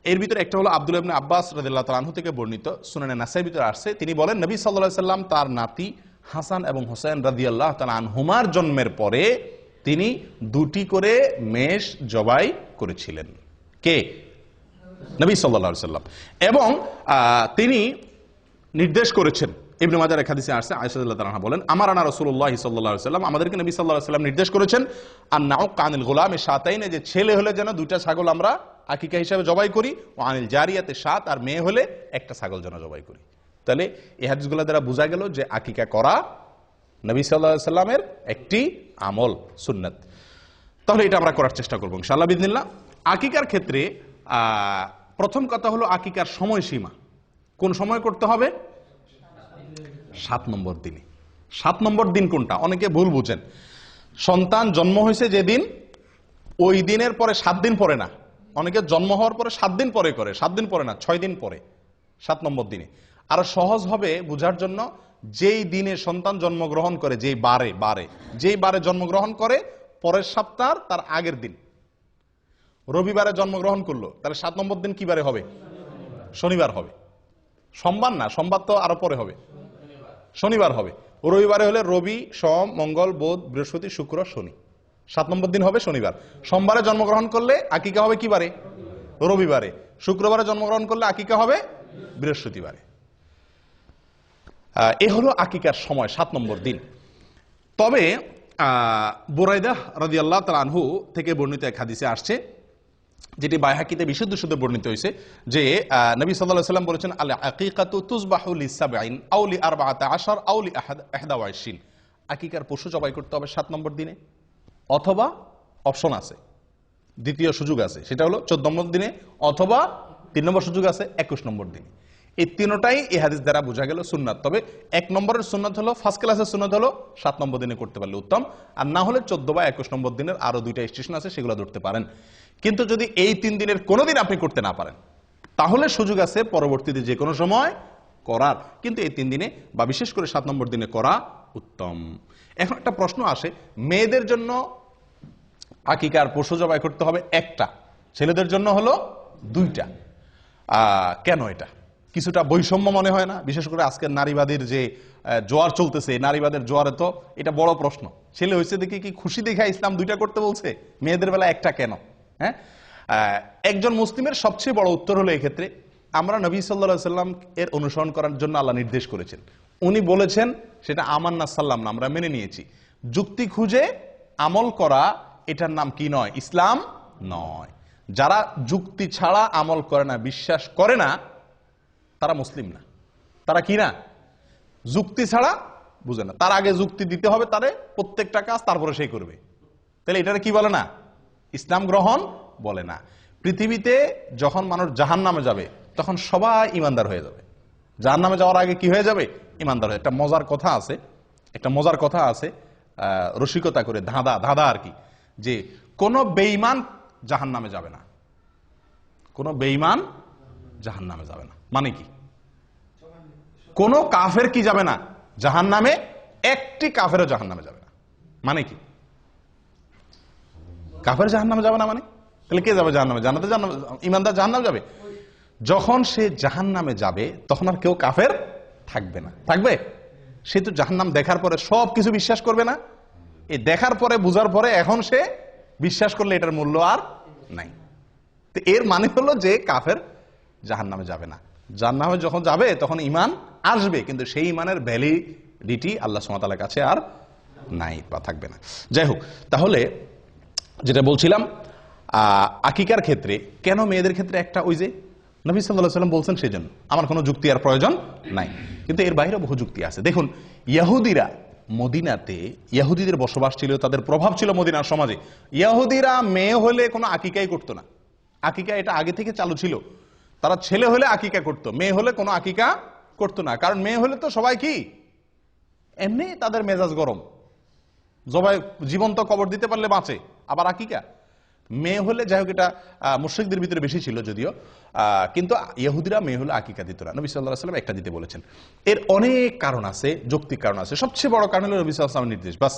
এর ভিতরে একটা হলো আব্দুল্লাহ ইবনে আব্বাস রাদিয়াল্লাহু তাআলা আনহু থেকে বর্ণিত, সুনানে নাসাঈর ভিতরে আসছে। তিনি বলেন, নবী সাল্লাল্লাহু আলাইহি সাল্লাম তার নাতি হাসান এবং হোসেন রাদিয়াল্লাহু তাআলা আনহুমার জন্মের পরে তিনি 2টি করে মেষ জবাই করেছিলেন। কে? নবী সাল্লাল্লাহু আলাইহি সাল্লাম। এবং তিনি নির্দেশ করেছেন, ইবনে মাজার এক হাদিসে আসছে, আয়েশা রাদিয়াল্লাহু তাআলা বলেন, আমারানা রাসূলুল্লাহ সাল্লাল্লাহু আলাইহি সাল্লাম, আমাদেরকে নবী সাল্লাল্লাহু আলাইহি সাল্লাম নির্দেশ করেছেন, আন-নাউক আনিল গুলামি শাতাইন, যে ছেলে হলে যেন 2টা ছাগল আমরা আকিকা হিসেবে জবাই করি, ও আনিল জারিয়াতে শাত, আর মেয়ে হলে 1টা ছাগল যেন জবাই করি। তাহলে এই হাদিসগুলো দ্বারা বোঝা গেল যে আকিকা করা নবী সাল্লাল্লাহু আলাইহি সাল্লামের একটি আমল, সুন্নাত। তাহলে এটা আমরা করার চেষ্টা করব ইনশাআল্লাহ বিইذনিল্লাহ। আকিকার ক্ষেত্রে প্রথম কথা হলো আকিকার সময়সীমা। কোন সময় করতে হবে? 7 নম্বর দিনে। 7 নম্বর দিন কোনটা? অনেকে ভুল বুঝেন। সন্তান জন্ম হয়েছে যেদিন, ওই দিনের পরে 7 দিন পরে না। অনেকে জন্ম হওয়ার পরে 7 দিন পরে করে, 7 দিন পরে না, 6 দিন পরে, 7 নম্বর দিনে। আরো সহজ হবে বোঝার জন্য, যেই দিনে সন্তান জন্মগ্রহণ করে, যেই বারে জন্মগ্রহণ করে, পরের সপ্তাহ তার আগের দিন। রবিবারে জন্মগ্রহণ করলো, তাহলে 7 নম্বর দিন কি বারে হবে? শনিবার হবে। সোমবার না, সোমবার তো আরো পরে হবে, শনিবার হবে। রবিবারে হলে রবি, সোম, মঙ্গল, বুধ, বৃহস্পতি, শুক্র, শনি। 7 নম্বর দিন হবে শনিবার। সোমবারে জন্মগ্রহণ করলে আকিকা হবে কি বারে? রবিবারে। শুক্রবারে জন্মগ্রহণ করলে আকিকা হবে বৃহস্পতিবারে। এ হলো আকিকার সময়, 7 নম্বর দিন। তবে বুরাইদা রাদিয়াল্লাহু তাআলা আনহু থেকে বর্ণিত এক হাদিসে আসছে, যেটি বাইহাকিতে বিশুদ্ধ শুদ্ধ বর্ণিত হয়েছে, যে নবী সাল্লাল্লাহু আলাইহি সাল্লাম বলেছেন, আল আকিকাতু তুযবাহু লি-7 আও লি-14 আও লি-21। আকিকার পশু জবাই করতে হবে 7 নম্বর দিনে, অথবা অপশন আছে, দ্বিতীয় সুযোগ আছে, সেটা হলো 14 নম্বর দিনে, অথবা 3 নম্বর সুযোগ আছে 21 নম্বর দিনে। এই তিনটাই এই হাদিস দ্বারা বোঝা গেল সুন্নাত। তবে 1 নম্বরের সুন্নাত হলো, ফার্স্ট ক্লাসের সুন্নাত হলো 7 নম্বর দিনে করতে পারলে উত্তম, আর না হলে 14 বা 21 নম্বর দিনের আরো 2টা স্টেশন আছে, সেগুলো ধরতে পারেন। কিন্তু যদি এই 3 দিনের কোনো দিন আপনি করতে না পারেন, তাহলে সুযোগ আছে পরবর্তীতে যে কোনো সময় করার, কিন্তু এই 3 দিনে বা বিশেষ করে 7 নম্বর দিনে করা উত্তম। এখন একটা প্রশ্ন আসে, মেয়েদের জন্য আকিকার পশু জবাই করতে হবে 1টা, ছেলেদের জন্য হলো 2টা। কেন? এটা কিছুটা বৈষম্য মনে হয় না? বিশেষ করে আজকের নারীবাদীর যে জোয়ার চলতেছে, নারীবাদের জোয়ারে তো এটা বড় প্রশ্ন। ছেলে হয়েছে দেখে কি খুশি দেখে ইসলাম 2টা করতে বলছে, মেয়েদের বেলা 1টা কেন? হ্যাঁ, একজন মুসলিমের সবচেয়ে বড় উত্তর হলো এই ক্ষেত্রে, আমরা নবী সাল্লাল্লাহু আলাইহি সাল্লাম এর অনুসরণ করার জন্য আল্লাহ নির্দেশ করেছেন, উনি বলেছেন, সেটা আমান্না সাল্লাম না, আমরা মেনে নিয়েছি। যুক্তি খুঁজে আমল করা, এটার নাম কি নয়? ইসলাম নয়। যারা যুক্তি ছাড়া আমল করে না, বিশ্বাস করে না, তারা মুসলিম না। তারা কি না? যুক্তি ছাড়া বুঝে না। তার আগে যুক্তি দিতে হবে তারে, প্রত্যেকটা কাজ তারপরে সেই করবে। তাহলে এটারে কি বলে না? ইসলাম গ্রহণ বলে না। পৃথিবীতে যখন মানুষ জাহান্নামে যাবে, তখন সবাই ইমানদার হয়ে যাবে। জাহান্নামে যাওয়ার আগে কি হয়ে যাবে? ইমানদার হয়ে। একটা মজার কথা আছে, রসিকতা করে, ধাঁধা আর কি, যে কোন বেঈমান জাহান্নামে যাবে না, কোন বেঈমান জাহান্নামে যাবে না। মানে কি? কোন কাফের কি যাবে না জাহান্নামে? একটি কাফেরও জাহান্নামে যাবে না। মানে কি? কাফের জাহান্নামে যাবে না মানে? তাহলে কে যাবে জাহান্নামে? জান্নাতে ইমানদার জাহান্নামে যাবে। যখন সে জাহান্নামে যাবে তখন আর কেউ কাফের থাকবে না। থাকবে? সে তো জাহান্নাম দেখার পরে সবকিছু বিশ্বাস করবে না? এই দেখার পরে বুঝার পরে এখন সে বিশ্বাস করলে এটার মূল্য আর নাই। তো এর মানে হলো যে কাফের জাহান্নামে যাবে না। জাহান্নামে যখন যাবে তখন ঈমান আসবে, কিন্তু সেই ঈমানের ভ্যালিডিটি আল্লাহ সুবহানাহু ওয়া তাআলার কাছে আর নাই বা থাকবে না। যাই হোক, তাহলে যেটা বলছিলাম, আকিকার ক্ষেত্রে কেন মেয়েদের ক্ষেত্রে একটা, ওই যে নবী সাল্লাল্লাহু আলাইহি ওয়াসাল্লাম বলছেন সেজন্য, আমার কোনো যুক্তি আর প্রয়োজন নাই। কিন্তু এর বাইরে বহু যুক্তি আছে। দেখুন, ইহুদিরা মদিনাতে, ইহুদিদের বসবাস ছিল, তাদের প্রভাব ছিল মদিনার সমাজে। ইহুদিরা মেয়ে হলে কোনো আকিকাই করতো না। আকিকা এটা আগে থেকে চালু ছিল। তারা ছেলে হলে আকিকা করতো, মেয়ে হলে কোনো আকিকা করতো না। কারণ মেয়ে হলে তো সবাই কি এমনি তাদের মেজাজ গরম, জবাই জীবন্ত কবর দিতে পারলে বাঁচে, আবার আকিকা। মেয়ে হলে, যাই হোক, এটা মুশরিকদের ভিতরে বেশি ছিল যদিও, কিন্তু ইহুদিরা মেয়ে হলে আকিকা দিত না। নবী সাল্লাল্লাহু আলাইহি ওয়াসাল্লাম একটা দিতে বলেছেন। এর অনেক কারণ আছে, যৌক্তিক কারণ আছে। সবচেয়ে বড় কারণ হলো নবী সাল্লাল্লাহু আলাইহি ওয়াসাল্লামের নির্দেশ। বাস,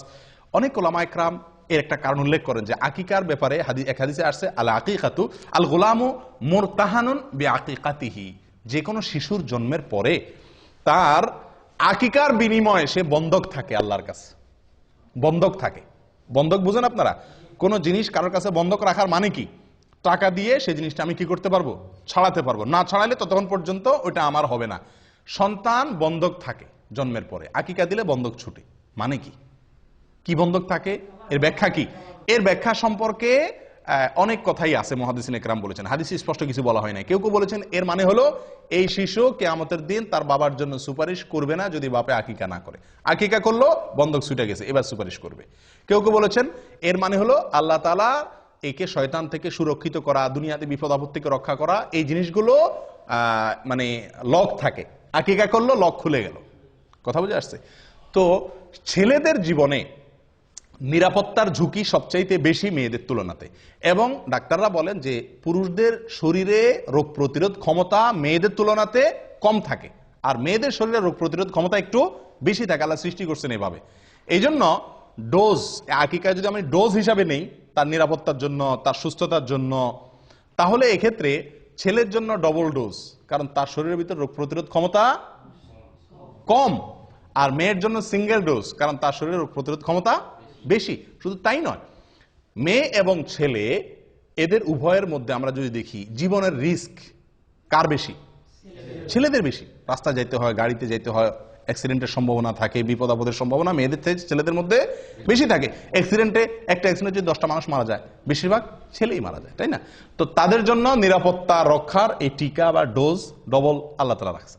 অনেক উলামা ইকরাম এর একটা কারণ উল্লেখ করেন যে আকিকার ব্যাপারে এক হাদিসে আসছে, আল আকিকাতু আল গুলামু মুরতাহানুন বিআকিকাতিহি, যে কোনো শিশুর জন্মের পরে তার আকিকার বিনিময়ে সে বন্ধক থাকে আল্লাহর কাছে। বন্ধক থাকে। বন্ধক বুঝেন আপনারা? কোন জিনিস কারোর কাছে বন্ধক রাখার মানে কি? টাকা দিয়ে সেই জিনিসটা আমি কি করতে পারবো? ছাড়াতে পারবো। না ছাড়াইলে ততক্ষণ পর্যন্ত ওইটা আমার হবে না। সন্তান বন্ধক থাকে জন্মের পরে, আকিকা দিলে বন্ধক ছুটে। মানে কি? কি বন্ধক থাকে? এর ব্যাখ্যা কি? এর ব্যাখ্যা সম্পর্কে অনেক কথাই আছে, মুহাদ্দিসিন ইকরাম বলেছেন। হাদিসে স্পষ্ট কিছু বলা হয় না। কেউ কেউ বলেছেন এর মানে হলো এই শিশু কিয়ামতের দিন তার বাবার জন্য সুপারিশ করবে না যদি বাপে আকিকা না করে। আকিকা করলো, বন্ধক ছুটে গেছে, এবার সুপারিশ করবে। কেউ কেউ বলেছেন এর মানে হলো আল্লাহ তাআলা একে শয়তান থেকে সুরক্ষিত করা, দুনিয়াতে বিপদ আপদ থেকে রক্ষা করা, এই জিনিসগুলো মানে লক থাকে। আকিকা করলো, লক খুলে গেল। কথা বুঝে আসছে? তো ছেলেদের জীবনে নিরাপত্তার ঝুঁকি সবচাইতে বেশি মেয়েদের তুলনাতে, এবং ডাক্তাররা বলেন যে পুরুষদের শরীরে রোগ প্রতিরোধ ক্ষমতা মেয়েদের তুলনাতে কম থাকে, আর মেয়েদের শরীরে রোগ প্রতিরোধ ক্ষমতা একটু বেশি থাকে। আল্লাহ সৃষ্টি করছেন এভাবে। এই জন্য ডোজ, আকিকা যদি আমি ডোজ হিসাবে নেই তার নিরাপত্তার জন্য, তার সুস্থতার জন্য, তাহলে এক্ষেত্রে ছেলের জন্য ডবল ডোজ, কারণ তার শরীরের ভিতর রোগ প্রতিরোধ ক্ষমতা কম। আর মেয়ের জন্য সিঙ্গেল ডোজ, কারণ তার শরীরে রোগ প্রতিরোধ ক্ষমতা বেশি। শুধু তাই নয়, মেয়ে এবং ছেলে এদের উভয়ের মধ্যে আমরা যদি দেখি জীবনের রিস্ক কার বেশি? ছেলেদের বেশি। রাস্তায় যাইতে হয়, গাড়িতে যাইতে হয়, অ্যাক্সিডেন্টের সম্ভাবনা থাকে, বিপদ আপদের সম্ভাবনা মেয়েদের থেকে ছেলেদের মধ্যে বেশি থাকে। অ্যাক্সিডেন্টে, একটা অ্যাক্সিডেন্টে যদি 10টা মানুষ মারা যায়, বেশিরভাগ ছেলেই মারা যায়, তাই না? তো তাদের জন্য নিরাপত্তা রক্ষার এই টিকা বা ডোজ ডবল আল্লাহ তাআলা রাখছে।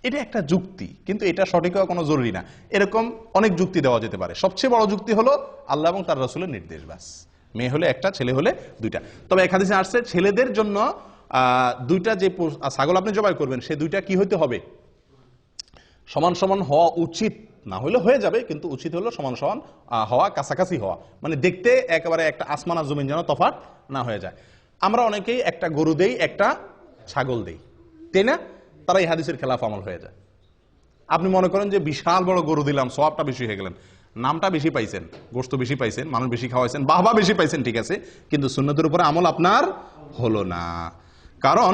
এটা একটা যুক্তি, কিন্তু এটা সঠিক হওয়া কোনো জরুরি না। এরকম অনেক যুক্তি দেওয়া যেতে পারে। সবচেয়ে বড় যুক্তি হলো আল্লাহ এবং তার রাসূলের নির্দেশ। ব্যাস, মেয়ে হলে একটা, ছেলে হলে দুইটা। তবে এক হাদিসে আসছে ছেলেদের জন্য দুইটা যে ছাগল আপনি জবাই করবেন, সে দুইটা কি হইতে হবে? সমান সমান হওয়া উচিত। না হলে হয়ে যাবে, কিন্তু উচিত হলো সমান সমান হওয়া, কাছাকাছি হওয়া। মানে দেখতে একেবারে একটা আসমান আর জমিন যেন তফাৎ না হয়ে যায়। আমরা অনেকেই একটা গরু দেই, একটা ছাগল দেই, তাই না? তারা এই হাদিসের খেলাফ আমল হয়ে যায়। আপনি মনে করেন যে বিশাল বড় গরু দিলাম, সওয়াবটা বেশি হয়ে গেলেন, নামটা বেশি পাইছেন, গোশত বেশি পাইছেন, মানুষ বেশি খাওয়াইছেন, বাহবা বেশি পাইছেন, ঠিক আছে, কিন্তু সুন্নতের উপরে আমল আপনার হলো না। কারণ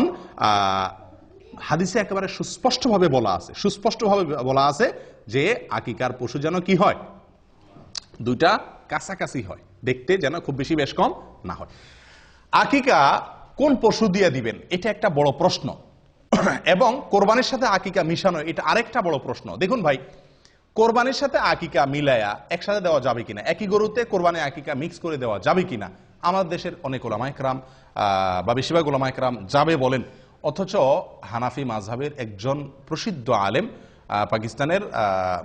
হাদিসে একেবারে সুস্পষ্টভাবে বলা আছে যে আকিকার পশু যেন কি হয়? দুইটা কাছাকাছি হয়, দেখতে যেন খুব বেশি বেশ কম না হয়। আকিকা কোন পশু দিয়ে দিবেন, এটা একটা বড় প্রশ্ন। এবং কোরবানির সাথে আকিকা মিশানো, এটা আরেকটা বড় প্রশ্ন। দেখুন ভাই, কোরবানির সাথে আকিকা মিলায়া একসাথে দেওয়া যাবে কিনা, একই গরুতে কোরবানি আকিকা মিক্স করে দেওয়া যাবে কিনা, আমাদের দেশের অনেক উলামা ইকরাম বা বেশিরভাগ উলামা ইকরাম যাবে বলেন। অথচ হানাফি মাযহাবের একজন প্রসিদ্ধ আলেম, পাকিস্তানের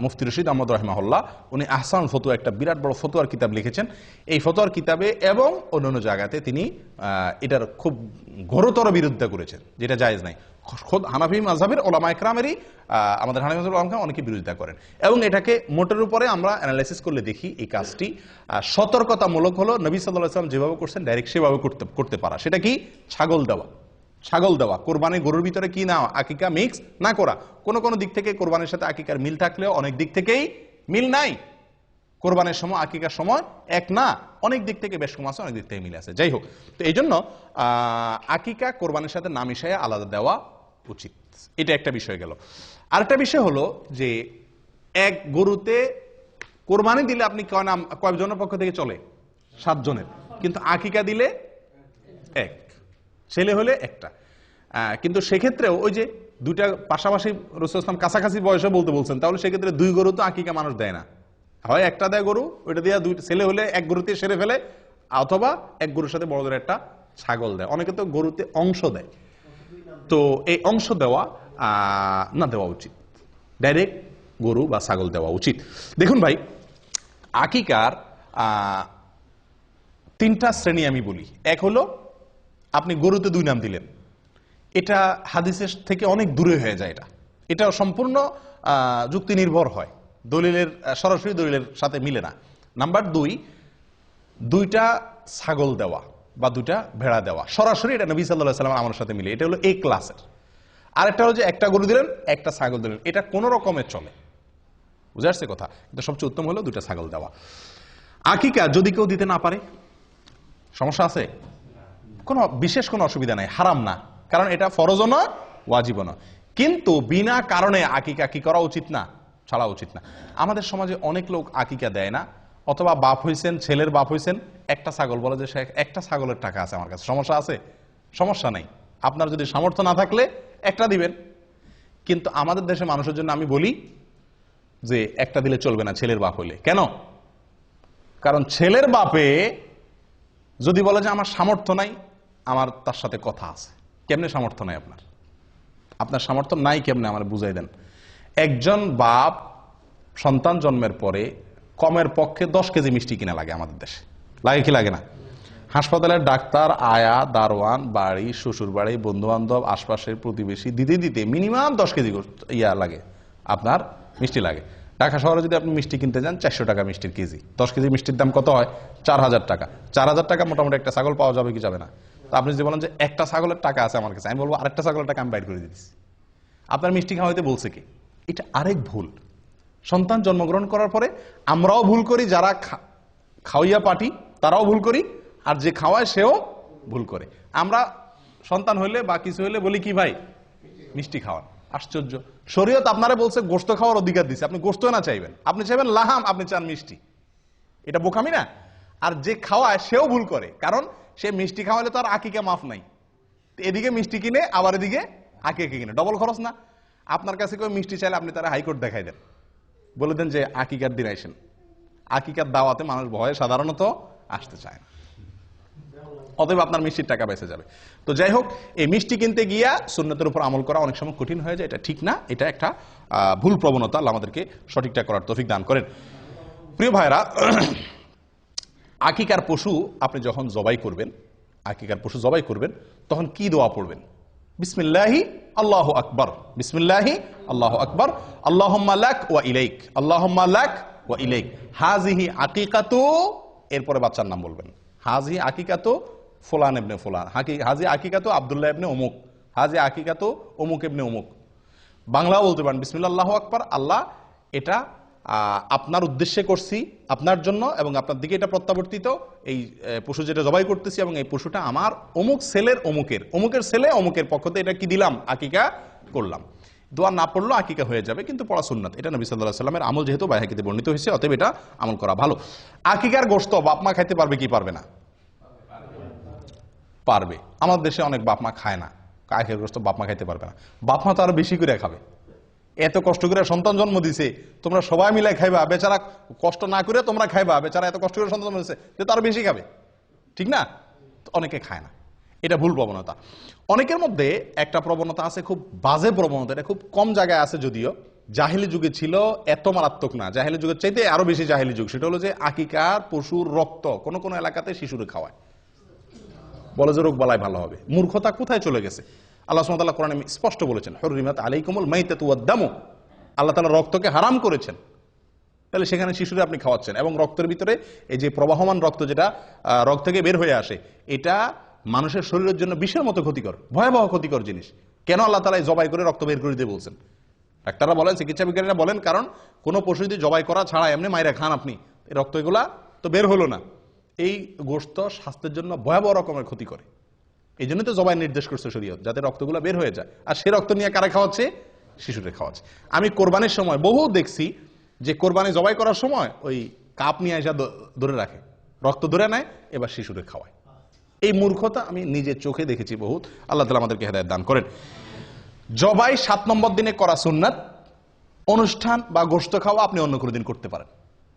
মুফতি রশিদ আহমদ রাহিমাহুল্লাহ, উনি আহসান ফতোয়া, একটা বিরাট বড় ফতোয়ার কিতাব লিখেছেন। এই ফতোয়ার কিতাবে এবং অন্যান্য জায়গাতে তিনি এটার খুব ঘোরতর বিরোধিতা করেছেন, যেটা জায়েজ নাই। খোদ হানাফি মাযহাবের উলামা ইকরামেরই, আমাদের হানাফি মাযহাবের উলামা অনেকে বিরোধিতা করেন, এবং এটাকে মোটের উপরে আমরা অ্যানালাইসিস করলে দেখি এই কাজটি সতর্কতামূলক হলো। নবী সাল্লাল্লাহু আলাইহি ওয়াসাল্লাম যেভাবে করছেন ডাইরেক্ট সেভাবে করতে পারা। সেটা কি? ছাগল দেওয়া। ছাগল দেওয়া, কোরবানির গরুর ভিতরে কি না আকিকা মিক্স না করা। কোনো কোনো দিক থেকে কোরবানির সাথে আকিকার মিল থাকলেও অনেক দিক থেকেই মিল নাই। কোরবানির সময় আকিকার সময় এক না, অনেক দিক থেকে বেশ কম আছে, অনেক দিক থেকে মিল আছে। যাই হোক, তো এই জন্য আকিকা কোরবানির সাথে না মিশাইয়া আলাদা দেওয়া উচিত। এটা একটা বিষয় গেল। আরেকটা বিষয় হলো যে এক গরুতে কোরবানি দিলে আপনি কয়জনের পক্ষ থেকে চলে? 7 জনের, কিন্তু আকিকা দিলে এক, ছেলে হলে একটা। কিন্তু সেক্ষেত্রেও ওই যে দুইটা পাশাপাশি রাসূল ইসলাম কাছাকাছি বয়সে বলতে বলছেন, তাহলে সেক্ষেত্রে 2 গরু তো আকিকা মানুষ দেয় না, হয় একটা দেয় গরু, ওইটা দিয়ে 2 ছেলে হলে এক গরুতে সেরে ফেলে, অথবা এক গরুর সাথে বড় একটা ছাগল দেয়। অনেকে তো গরুতে অংশ দেয়, তো এই অংশ দেওয়া না দেওয়া উচিত, ডাইরেক্ট গরু বা ছাগল দেওয়া উচিত। দেখুন ভাই, আকিকার 3টা শ্রেণী আমি বলি। এক হলো আপনি গরুতে 2 নাম দিলেন, এটা হাদিসের থেকে অনেক দূরে হয়ে যায়। এটা সম্পূর্ণ যুক্তি নির্ভর হয়, দলিলের সরাসরি দলিলের সাথে মিলে না। নাম্বার 2, 2টা ছাগল দেওয়া বা 2টা ভেড়া দেওয়া সরাসরি, এটা নবী সাল্লাল্লাহু আলাইহি ওয়াসাল্লামের আমলের সাথে মিলে, এটা হলো এ ক্লাসের। আরেকটা হলো যে একটা গরু দিলেন, একটা ছাগল দিলেন, এটা কোন রকমের চলে, বুঝে আসছে কথা? কিন্তু সবচেয়ে উত্তম হলো 2টা ছাগল দেওয়া। আকিকা যদি কেউ দিতে না পারে, সমস্যা আছে? কোনো বিশেষ কোনো অসুবিধা নাই, হারাম না, কারণ এটা ফরজও নয়, ওয়াজিবও নয়। কিন্তু বিনা কারণে আকিকা কি করা উচিত না? ছাড়া উচিত না। আমাদের সমাজে অনেক লোক আকিকা দেয় না, অথবা বাপ হইছেন, ছেলের বাপ হইছেন, একটা ছাগল বলে যে একটা ছাগলের টাকা আছে আমার কাছে, সমস্যা আছে? সমস্যা নেই, আপনার যদি সামর্থ্য না থাকলে একটা দিবেন। কিন্তু আমাদের দেশে মানুষের জন্য আমি বলি যে একটা দিলে চলবে না ছেলের বাপ হইলে। কেন? কারণ ছেলের বাপে যদি বলে যে আমার সামর্থ্য নাই, আমার তার সাথে কথা আছে। কেমনে সামর্থ্য নাই আপনার? আপনার সামর্থ্য নাই কেমনে আমার বুঝাই দেন। একজন বাপ সন্তান জন্মের পরে কমের পক্ষে 10 কেজি মিষ্টি কিনা লাগে আমাদের দেশে, লাগে কি লাগে না? হাসপাতালের ডাক্তার, আয়া, দারোয়ান, বাড়ি, শ্বশুর বাড়ি, বন্ধু বান্ধব, আশপাশের প্রতিবেশী দিতে দিতে মিনিমাম 10 কেজি লাগে, আপনার মিষ্টি লাগে। ঢাকা শহরে যদি আপনি মিষ্টি কিনতে যান 400 টাকা মিষ্টির কেজি। 10 কেজি মিষ্টির দাম কত হয়? 4000 টাকা। 4000 টাকা মোটামুটি একটা ছাগল পাওয়া যাবে কি যাবে না? তো আপনি যদি বলেন যে একটা ছাগলের টাকা আছে আমার কাছে, আমি বলবো আরেকটা ছাগলের টাকা আমি বাইর করে দিচ্ছি। আপনার মিষ্টি খাওয়াইতে বলছে কি? এটা আরেক ভুল। সন্তান জন্মগ্রহণ করার পরে আমরাও ভুল করি, যারা খাওয়াইয়া পাঠি তারাও ভুল করি, আর যে খাওয়ায় সেও ভুল করে। আমরা সন্তান হইলে বা কিছু হইলে বলি কি ভাই মিষ্টি খাওয়ান। আশ্চর্য, শরীয়ত আপনারা বলছে গোশত খাওয়ার অধিকার দিচ্ছে, আপনি গোশত না চাইবেন, আপনি চাইবেন লাহাম, আপনি চান মিষ্টি। এটা বোকামি না? আর যে খাওয়ায় সেও ভুল করে, কারণ সে মিষ্টি খাওয়ালে তো আর আকিকা মাফ নাই। এদিকে মিষ্টি কিনে আবার এদিকে আকিকা কিনে, ডবল খরচ না? আপনার কাছে কেউ মিষ্টি চাইলে আপনি তারা হাইকোর্ট দেখাই দেন, বলে দেন যে আকিকার দিন আইসেন। আকিকার দাওয়াতে মানুষ ভয়ে সাধারণত আসতে চায় না, অতএব আপনার মিষ্টির টাকা বেঁচে যাবে। তো যাই হোক, এই মিষ্টি কিনতে গিয়া সুন্নতের উপর আমল করা অনেক সময় কঠিন হয়ে যায়, এটা ঠিক না, এটা একটা ভুল প্রবণতা। আল্লাহ আমাদেরকে সঠিকটা করার তৌফিক দান করেন। প্রিয় ভাইরা, আকিকার পশু আপনি যখন জবাই করবেন, আকিকার পশু জবাই করবেন, তখন কি দোয়া পড়বেন? বিসমিল্লাহি আল্লাহু আকবার, বিসমিল্লাহি আল্লাহু আকবার, আল্লাহুম্মা লাক ওয়া ইলাইক, আল্লাহুম্মা লাক ওয়া ইলাইক, হাযিহি আকিকাতু, এরপরে বাচ্চার নাম বলবেন। হাযিহি আকিকাতু ফুলান ইবনে ফুলান, হাযিহি আকিকাতু আব্দুল্লাহ ইবনে অমুক, হাযিহি আকিকাতু অমুক ইবনে অমুক। বাংলাও বলতে পারেন বিসমিল্লাহ আল্লাহু আকবার, আল্লাহ এটা আপনার উদ্দেশ্যে করছি, আপনার জন্য, এবং আপনার দিকে এটা প্রত্যাবর্তিত, এই পশু যেটা জবাই করতেছি, এবং এই পশুটা আমার অমুক ছেলের অমুকের, অমুকের ছেলে অমুকের পক্ষতে এটা কি দিলাম, আকিকা করলাম। দোয়া না পড়লেও আকিকা হয়ে যাবে, কিন্তু পড়া সুন্নাত। এটা নবী সাল্লাল্লাহু আলাইহি ওয়াসাল্লামের আমল, যেহেতু বাইহাকিতে বর্ণিত হয়েছে, অতএব এটা আমল করা ভালো। আকিকার গোশত বাপ মা খাইতে পারবে কি পারবে না? পারবে। আমাদের দেশে অনেক বাপ মা খায় না, আকিকার গোশত বাপ মা খাইতে পারবে না। বাপ মা তো আরো বেশি করে খাবে, এত কষ্ট করে সন্তান জন্ম দিছে, তোমরা সবাই মিলে খাইবা, বেচারা কষ্ট না করে তোমরা খাইবা, বেচারা এত কষ্ট করে সন্তান জন্ম দিছে, তার বেশি খাবে, ঠিক না? অনেকে খায় না, এটা ভুল প্রবণতা। অনেকের মধ্যে একটা প্রবণতা আছে, খুব বাজে প্রবণতা, এটা খুব কম জায়গায় আছে যদিও, জাহেলি যুগে ছিল, এত মারাত্মক না, জাহেলি যুগের চাইতে আরো বেশি জাহেলি যুগ। সেটা হলো যে আকিকার পশুর রক্ত কোন কোন এলাকাতে শিশুরে খাওয়ায়, বলে যে রোগ বালাই ভালো হবে। মূর্খতা কোথায় চলে গেছে? আল্লাহ সুবহানাহু ওয়া তাআলা কোরআনে স্পষ্ট বলেছেন, হুররিমাত আলাইকুমুল মাইতাতু ওয়াদ-দামু, আল্লাহ তাআলা রক্তকে হারাম করেছেন। তাহলে সেখানে শিশুরে আপনি খাওয়াচ্ছেন, এবং রক্তের ভিতরে এই যে প্রবাহমান রক্ত, যেটা রক্ত থেকে বের হয়ে আসে, এটা মানুষের শরীরের জন্য বিষের মতো ক্ষতিকর, ভয়াবহ ক্ষতিকর জিনিস। কেন আল্লাহ তাআলা জবাই করে রক্ত বের করে দিয়ে বলছেন? ডাক্তাররা বলেন, চিকিৎসা বিজ্ঞানীরা বলেন, কারণ কোনো পশু যদি জবাই করা ছাড়া এমনি মাইরা খান আপনি, এই রক্ত এগুলা তো বের হলো না। এই গোশত স্বাস্থ্যের জন্য ভয়াবহ রকমের ক্ষতি করে। এই জন্য তো জবাই নির্দেশ করছে শরীয়ত, যাতে রক্তগুলো বের হয়ে যায়। আর সে রক্ত নিয়ে কারা খাওয়াচ্ছে? শিশুরে খাওয়াচ্ছে। আমি কোরবানির সময় বহু দেখছি যে কোরবানি জবাই করার সময় ওই কাপ নিয়ে এসে ধরে রাখে, রক্ত ধরে নেয়, এবার শিশুরে খাওয়ায়। এই মূর্খতা আমি নিজের চোখে দেখেছি বহুত। আল্লাহ তাআলা আমাদেরকে হেদায়েত দান করেন। জবাই 7 নম্বর দিনে করা সুন্নাত। অনুষ্ঠান বা গোশত খাওয়া আপনি অন্য কোনো দিন করতে পারেন।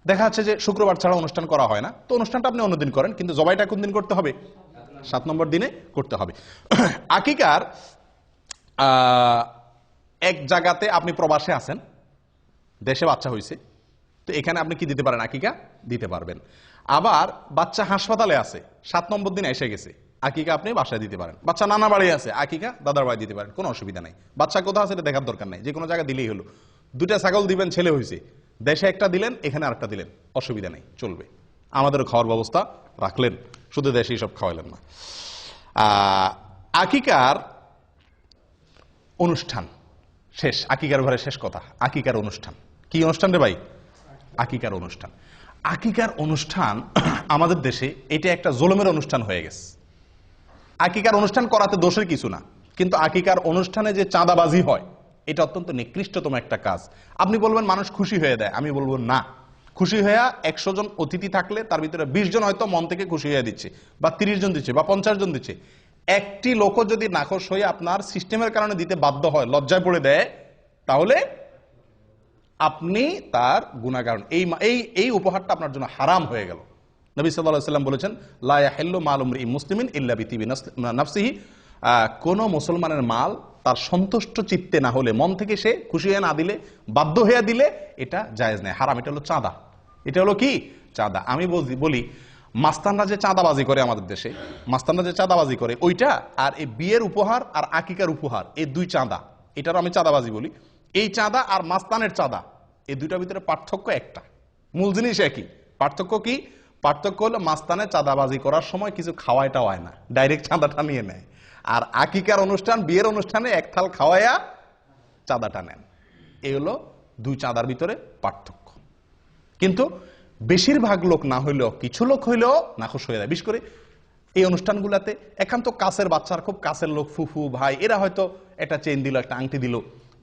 দেখা যাচ্ছে যে শুক্রবার ছাড়া অনুষ্ঠান করা হয় না, তো অনুষ্ঠানটা আপনি অন্যদিন করেন, কিন্তু জবাইটা কোন দিন করতে হবে? 7 নম্বর দিনে করতে হবে। আকিকার এক জায়গাতে আপনি প্রবাসে আছেন, দেশে বাচ্চা হয়েছে, তো এখানে আপনি কি দিতে পারেন? আকিকা দিতে পারবেন। আবার বাচ্চা হাসপাতালে আছে, 7 নম্বর দিন এসে গেছে, আকিকা আপনি বাসায় দিতে পারেন। বাচ্চা নানা বাড়ি আছে, আকিকা দাদার বাড়ি দিতে পারেন, কোনো অসুবিধা নাই। বাচ্চা কোথাও আছে এটা দেখার দরকার নাই, যে কোনো জায়গায় দিলেই হলো। 2টা ছাগল দিবেন, ছেলে হয়েছে, দেশে একটা দিলেন, এখানে আরেকটা দিলেন, অসুবিধা নেই, চলবে। আমাদের খাওয়ার ব্যবস্থা রাখলেন, শুধু দেশেই সব খাওয়াইলেন না। আকিকার অনুষ্ঠান শেষ, আকিকার ঘরে শেষ কথা, আকিকার অনুষ্ঠান। কি অনুষ্ঠান রে ভাই? আকিকার অনুষ্ঠান। আকিকার অনুষ্ঠান আমাদের দেশে এটা একটা জুলুমের অনুষ্ঠান হয়ে গেছে। আকিকার অনুষ্ঠান করাতে দোষের কিছু না, কিন্তু আকিকার অনুষ্ঠানে যে চাঁদাবাজি হয় এটা অত্যন্ত নিকৃষ্টতম একটা কাজ। আপনি বলবেন মানুষ খুশি হয়ে দেয়, আমি বলবো না। খুশি হয়ে 100 জন অতিথি থাকলে তার ভিতরে 20 জন হয়তো মন থেকে খুশি হয়ে দিচ্ছে, বা 30 জন দিচ্ছে, বা 50 জন দিচ্ছে। একটি লোকও যদি নাখোশ হয়ে আপনার সিস্টেমের কারণে দিতে বাধ্য হয়, লজ্জায় পড়ে দেয়, তাহলে আপনি তার গুনাহগার। এই উপহারটা আপনার জন্য হারাম হয়ে গেল। নবী সাল্লাল্লাহু আলাইহি ওয়াসাল্লাম বলেছেন, লা ইয়াহিল্লু মালু ইমরিইন মুসলিমিন ইল্লা বিতিবি নাফসিহি। কোন মুসলমানের মাল তার সন্তুষ্ট চিত্তে না হলে, মন থেকে সে খুশি হয়ে না দিলে, বাধ্য হয়ে দিলে, এটা জায়েজ নেই, হারাম। এটা হলো চাঁদা। এটা হলো কি? চাঁদা। আমি বলি মাস্তানরা যে চাঁদাবাজি করে আমাদের দেশে, মাস্তানরা যে চাঁদাবাজি করে ওইটা, আর এই বিয়ের উপহার আর আকিকার উপহার, এই 2 চাঁদা, এটারও আমি চাঁদাবাজি বলি। এই চাঁদা আর মাস্তানের চাঁদা, এই দুইটার ভিতরে পার্থক্য একটা, মূল জিনিস একই। পার্থক্য কি? পার্থক্য হলো মাস্তানে চাঁদাবাজি করার সময় কিছু খাওয়াইটা হয় না, ডাইরেক্ট চাঁদাটা নিয়ে নেয়। আর আকিকার অনুষ্ঠান, বিয়ের অনুষ্ঠানে এক থাল খাওয়াইয়া চাঁদাটা নেন। এই হলো 2 চাঁদার ভিতরে পার্থক্য। কিন্তু বেশিরভাগ লোক না হইলেও কিছু লোক হইলেও নাখোশ হয়ে যায়। বিশেষ করে এই অনুষ্ঠানগুলোতে একান্ত কাছের বাচ্চার, খুব কাছের লোক, ফুফু ভাই, এরা হয়তো একটা চেইন দিল, একটা আংটি দিল,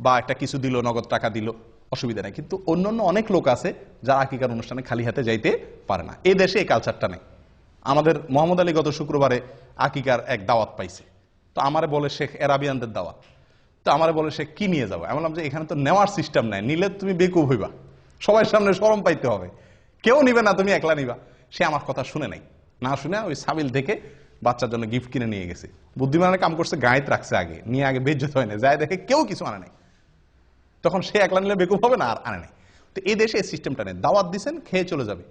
বা একটা কিছু দিল, নগদ টাকা দিল, অসুবিধা নেই। কিন্তু অন্যান্য অনেক লোক আছে যারা আকিকার অনুষ্ঠানে খালি হাতে যাইতে পারে না। এই দেশে এই কালচারটা নেই। আমাদের মোহাম্মদ আলী গত শুক্রবারে আকিকার এক দাওয়াত পাইছে, তো আমারে বলে শেখ এরাবিয়ানদের দাওয়াত, তো আমারে বলে সে কি নিয়ে যাবো। আমি বললাম যে এখানে তো নেওয়ার সিস্টেম নাই, নিলে তুমি বেকুব হইবা, সবার সামনে শরম পাইতে হবে, কেউ নিবে না, তুমি একলা নিবা। সে আমার কথা শুনে নাই, না শুনে ওই সাবিল থেকে বাচ্চার জন্য গিফট কিনে নিয়ে গেছে। বুদ্ধিমানের কাম করছে, গায়েত রাখছে আগে, নিয়ে আগে বেজ্জত হয় না, যায় দেখে কেউ কিছু আনে নাই, তখন সে একলা নিলে বেকুব হবে না, আর আনে নাই। তো এই দেশে এই সিস্টেমটা নেই। দাওয়াত দিচ্ছেন, খেয়ে চলে যাবে।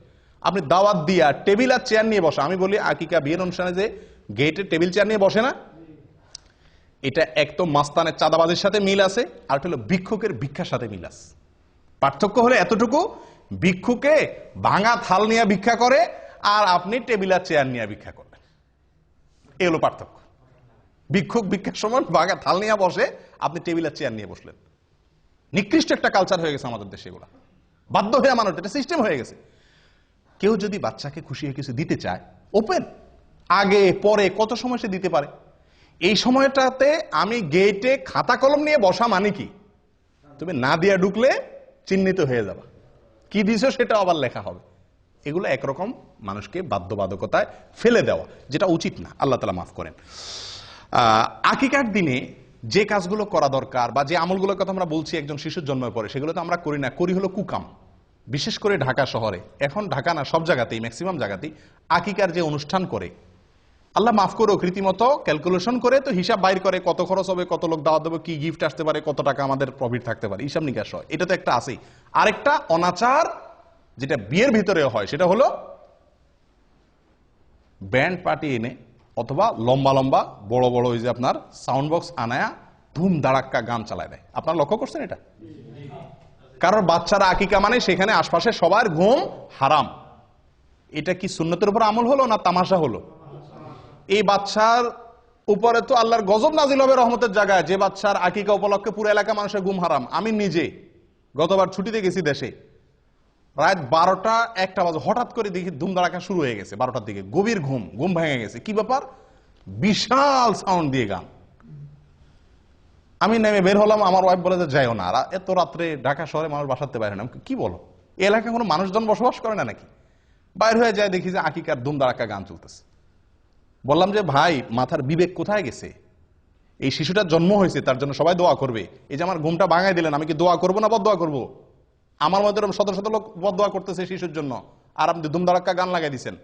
আপনি দাওয়াত দিয়া টেবিল আর চেয়ার নিয়ে বসা, আমি বলি আকিকা বিয়ের অনুষ্ঠানে যে গেটে টেবিল চেয়ার নিয়ে বসে না, এটা এক তো মাস্তানের চাঁদাবাজির সাথে মিল আছে, আর হলো ভিক্ষুকের ভিক্ষার সাথে মিল আছে। পার্থক্য হলো এতটুকু, ভিক্ষুকে ভাঙা থাল নিয়ে ভিক্ষা করে, আর আপনি টেবিল আর চেয়ার নিয়ে ভিক্ষা করবেন। এই হলো পার্থক্য। ভিক্ষুক ভিক্ষার সময় ভাঙা থাল নিয়ে বসে, আপনি টেবিল আর চেয়ার নিয়ে বসলেন। নিকৃষ্ট একটা কালচার হয়ে গেছে আমাদের দেশে এগুলা, বাধ্য হয়ে মানুষ, এটা সিস্টেম হয়ে গেছে। কেউ যদি বাচ্চাকে খুশি হয়ে কিছু দিতে চায়, ওপেন, আগে পরে কত সময় সে দিতে পারে। এই সময়টাতে আমি গেটে খাতা কলম নিয়ে বসা মানে কি, তুমি না দিয়া ঢুকলে চিহ্নিত হয়ে যাবা, কি দিছো সেটা আবার লেখা হবে। এগুলো একরকম মানুষকে বাধ্যবাধকতায় ফেলে দেওয়া, যেটা উচিত না। আল্লাহ তাআলা মাফ করেন। আকিকার দিনে যে কাজগুলো করা দরকার, বা যে আমলগুলোর কথা আমরা বলছি একজন শিশুর জন্মের পরে, সেগুলো তো আমরা করি না, করি হলো কুকাম। বিশেষ করে ঢাকা শহরে, এখন ঢাকা না, সব জায়গাতেই, ম্যাক্সিমাম জায়গাতেই আকিকার যে অনুষ্ঠান করে, আল্লাহ মাফ করুক, রীতিমতো ক্যালকুলেশন করে তো হিসাব বাইর করে, কত খরচ হবে, কত লোক দাওয়াত দেবো, কি গিফট আসতে পারে, কত টাকা আমাদের প্রফিট থাকতে পারে, হিসাব নিকাশ হয়। এটা তো একটা আছেই। আরেকটা অনাচার যেটা বিয়ের ভিতরে হয়, সেটা হলো ব্যান্ড পার্টি এনে, অথবা লম্বা লম্বা বড় বড় ওই যে আপনার সাউন্ড বক্স আনায়া ধুম দাঁড়াক্কা গান চালায় দেয়। আপনারা লক্ষ্য করছেন এটা? কারণ বাচ্চারা আকিকা মানে সেখানে আশপাশে সবার ঘুম হারাম। এটা কি সুন্নতের উপর আমল হলো না তামাশা হলো? এই বাচ্চার উপরে তো আল্লাহর গজব নাজিল হবে রহমতের জায়গায়, যে বাচ্চার আকিকা উপলক্ষে পুরো এলাকা মানুষের ঘুম হারাম। আমি নিজে গতবার ছুটিতে গেছি দেশে, রাত 12টা 1টা বাজে হঠাৎ করে দেখি ধুমধাড়াকা শুরু হয়ে গেছে। 12টার দিকে গভীর ঘুম ভেঙে গেছে। কি ব্যাপার? বিশাল সাউন্ড দিয়ে গান। আমি নেমে বের হলাম, আমার ওয়াইফ বলে যে যাইও না, এত রাত্রে ঢাকা শহরে মানুষ বাসাতে বাইরে না। কি বলো, এই এলাকায় কোনো মানুষজন বসবাস করে না নাকি? বাইর হয়ে যায়, দেখি যে আকিকার ধুমধাড়াকা গান চলতেছে। বললাম যে ভাই, মাথার বিবেক কোথায় গেছে? এই শিশুটার জন্ম হয়েছে, তার জন্য সবাই দোয়া করবে। এই যে আমার ঘুমটা ভাঙাই দিলেন, আমি কি দোয়া করবো না বদদোয়া করবো? আমার মধ্যে শত শত লোক বদদোয়া করতেছে শিশুর জন্য, আর আপনি ধুমধাড়াক্কা গান লাগাই দিচ্ছেন।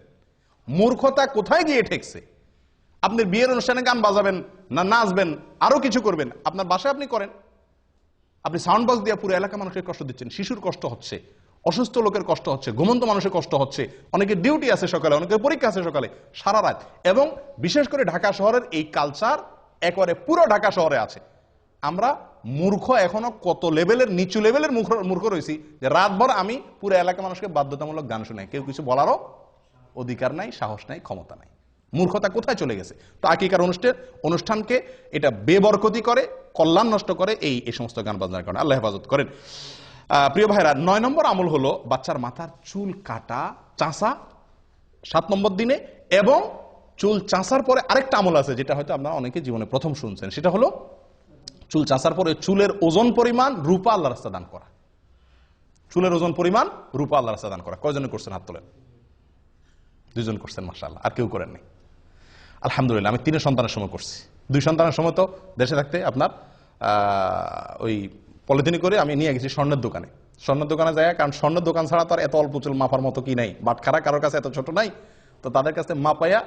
মূর্খতা কোথায় গিয়ে ঠেকছে? আপনি বিয়ের অনুষ্ঠানে গান বাজাবেন না, নাচবেন, আরো কিছু করবেন, আপনার বাসায় আপনি করেন। আপনি সাউন্ড বক্স দিয়ে পুরো এলাকা মানুষের কষ্ট দিচ্ছেন। শিশুর কষ্ট হচ্ছে, অসুস্থ লোকের কষ্ট হচ্ছে, ঘুমন্ত মানুষের কষ্ট হচ্ছে, অনেকের ডিউটি আছে সকালে, অনেকের পরীক্ষা আছে সকালে, সারা রাত। এবং বিশেষ করে ঢাকা শহরের এই কালচার একেবারে পুরো ঢাকা শহরে আছে। আমরা মূর্খ, এখনো কত লেভেলের নিচু লেভেলের মূর্খ রয়েছি যে রাতভর আমি পুরো এলাকা মানুষকে বাধ্যতামূলক গান শুনে, কেউ কিছু বলারও অধিকার নাই, সাহস নাই, ক্ষমতা নাই। মূর্খতা কোথায় চলে গেছে? তো আকিকার অনুষ্ঠানকে এটা বেবরকতি করে, কল্যাণ নষ্ট করে এই সমস্ত গান বাজনার কারণে। আল্লাহ হেফাজত করেন। প্রিয় ভাইরা, 9 নম্বর আমল হলো বাচ্চার মাথার চুল কাটা, চাঁচা 7 নম্বর দিনে। এবং চুল চাঁচার পরে আরেকটা আমল আছে, যেটা হয়তো আপনারা অনেকে জীবনে প্রথম শুনছেন। সেটা হলো চুল চাঁচার পরে চুলের ওজন পরিমাণ রূপা আল্লাহর রাস্তায় দান করা। চুলের ওজন পরিমাণ রূপা আল্লাহর রাস্তায় দান করা। কয়জনে করছেন? হাত তোলেন। 2 জন করছেন, মাশাআল্লাহ। আর কেউ করেননি? আলহামদুলিল্লাহ। আমি 3 সন্তানের সময় করছি। 2 সন্তানের সময় তো দেশে থাকতে আপনার ওই পলিথিন করে আমি নিয়ে গেছি স্বর্ণের দোকানে। স্বর্ণের দোকানে যায়, কারণ স্বর্ণের দোকান ছাড়া তো আর এত অল্প চুল মাপার মতো কি নাই, বাটখারা কারোর কাছে এত ছোট নাই। তো তাদের কাছে মাপাইয়া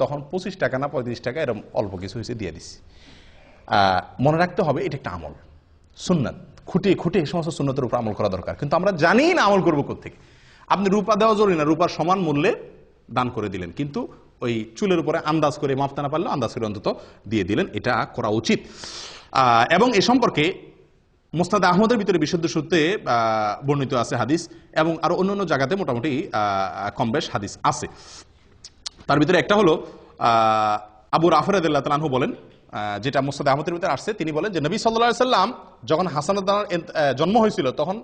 তখন 25 টাকা না 35 টাকা এরকম অল্প কিছু হয়েছে দিয়ে দিছি। মনে রাখতে হবে এটা একটা আমল, সুন্নাত। খুঁটিয়ে খুঁটিয়ে এই সমস্ত সুন্নতের উপর আমল করা দরকার। কিন্তু আমরা জানি না আমল করবো কোত্থেকে। আপনি রূপা দেওয়া জরুরি না, রূপার সমান মূল্যে দান করে দিলেন, কিন্তু ওই চুলের উপরে আন্দাজ করে মাপতে না পারলে আন্দাজ করে অন্তত দিয়ে দিলেন, এটা করা উচিত। এবং এ সম্পর্কে মুসনাদ আহমদের ভিতরে বিশুদ্ধ সূত্রে বর্ণিত আছে হাদিস, এবং আরো অন্যান্য জায়গাতে মোটামুটি কম বেশ হাদিস আছে। তার ভিতরে একটা হলো আবু রাফি রাদিয়াল্লাহু তাআলা আনহু বলেন, যেটা মুসনাদ আহমদের ভিতরে আসছে, তিনি বলেন যে নবী সাল্লাল্লাহু আলাইহি সাল্লাম যখন হাসানের জন্ম হয়েছিল, তখন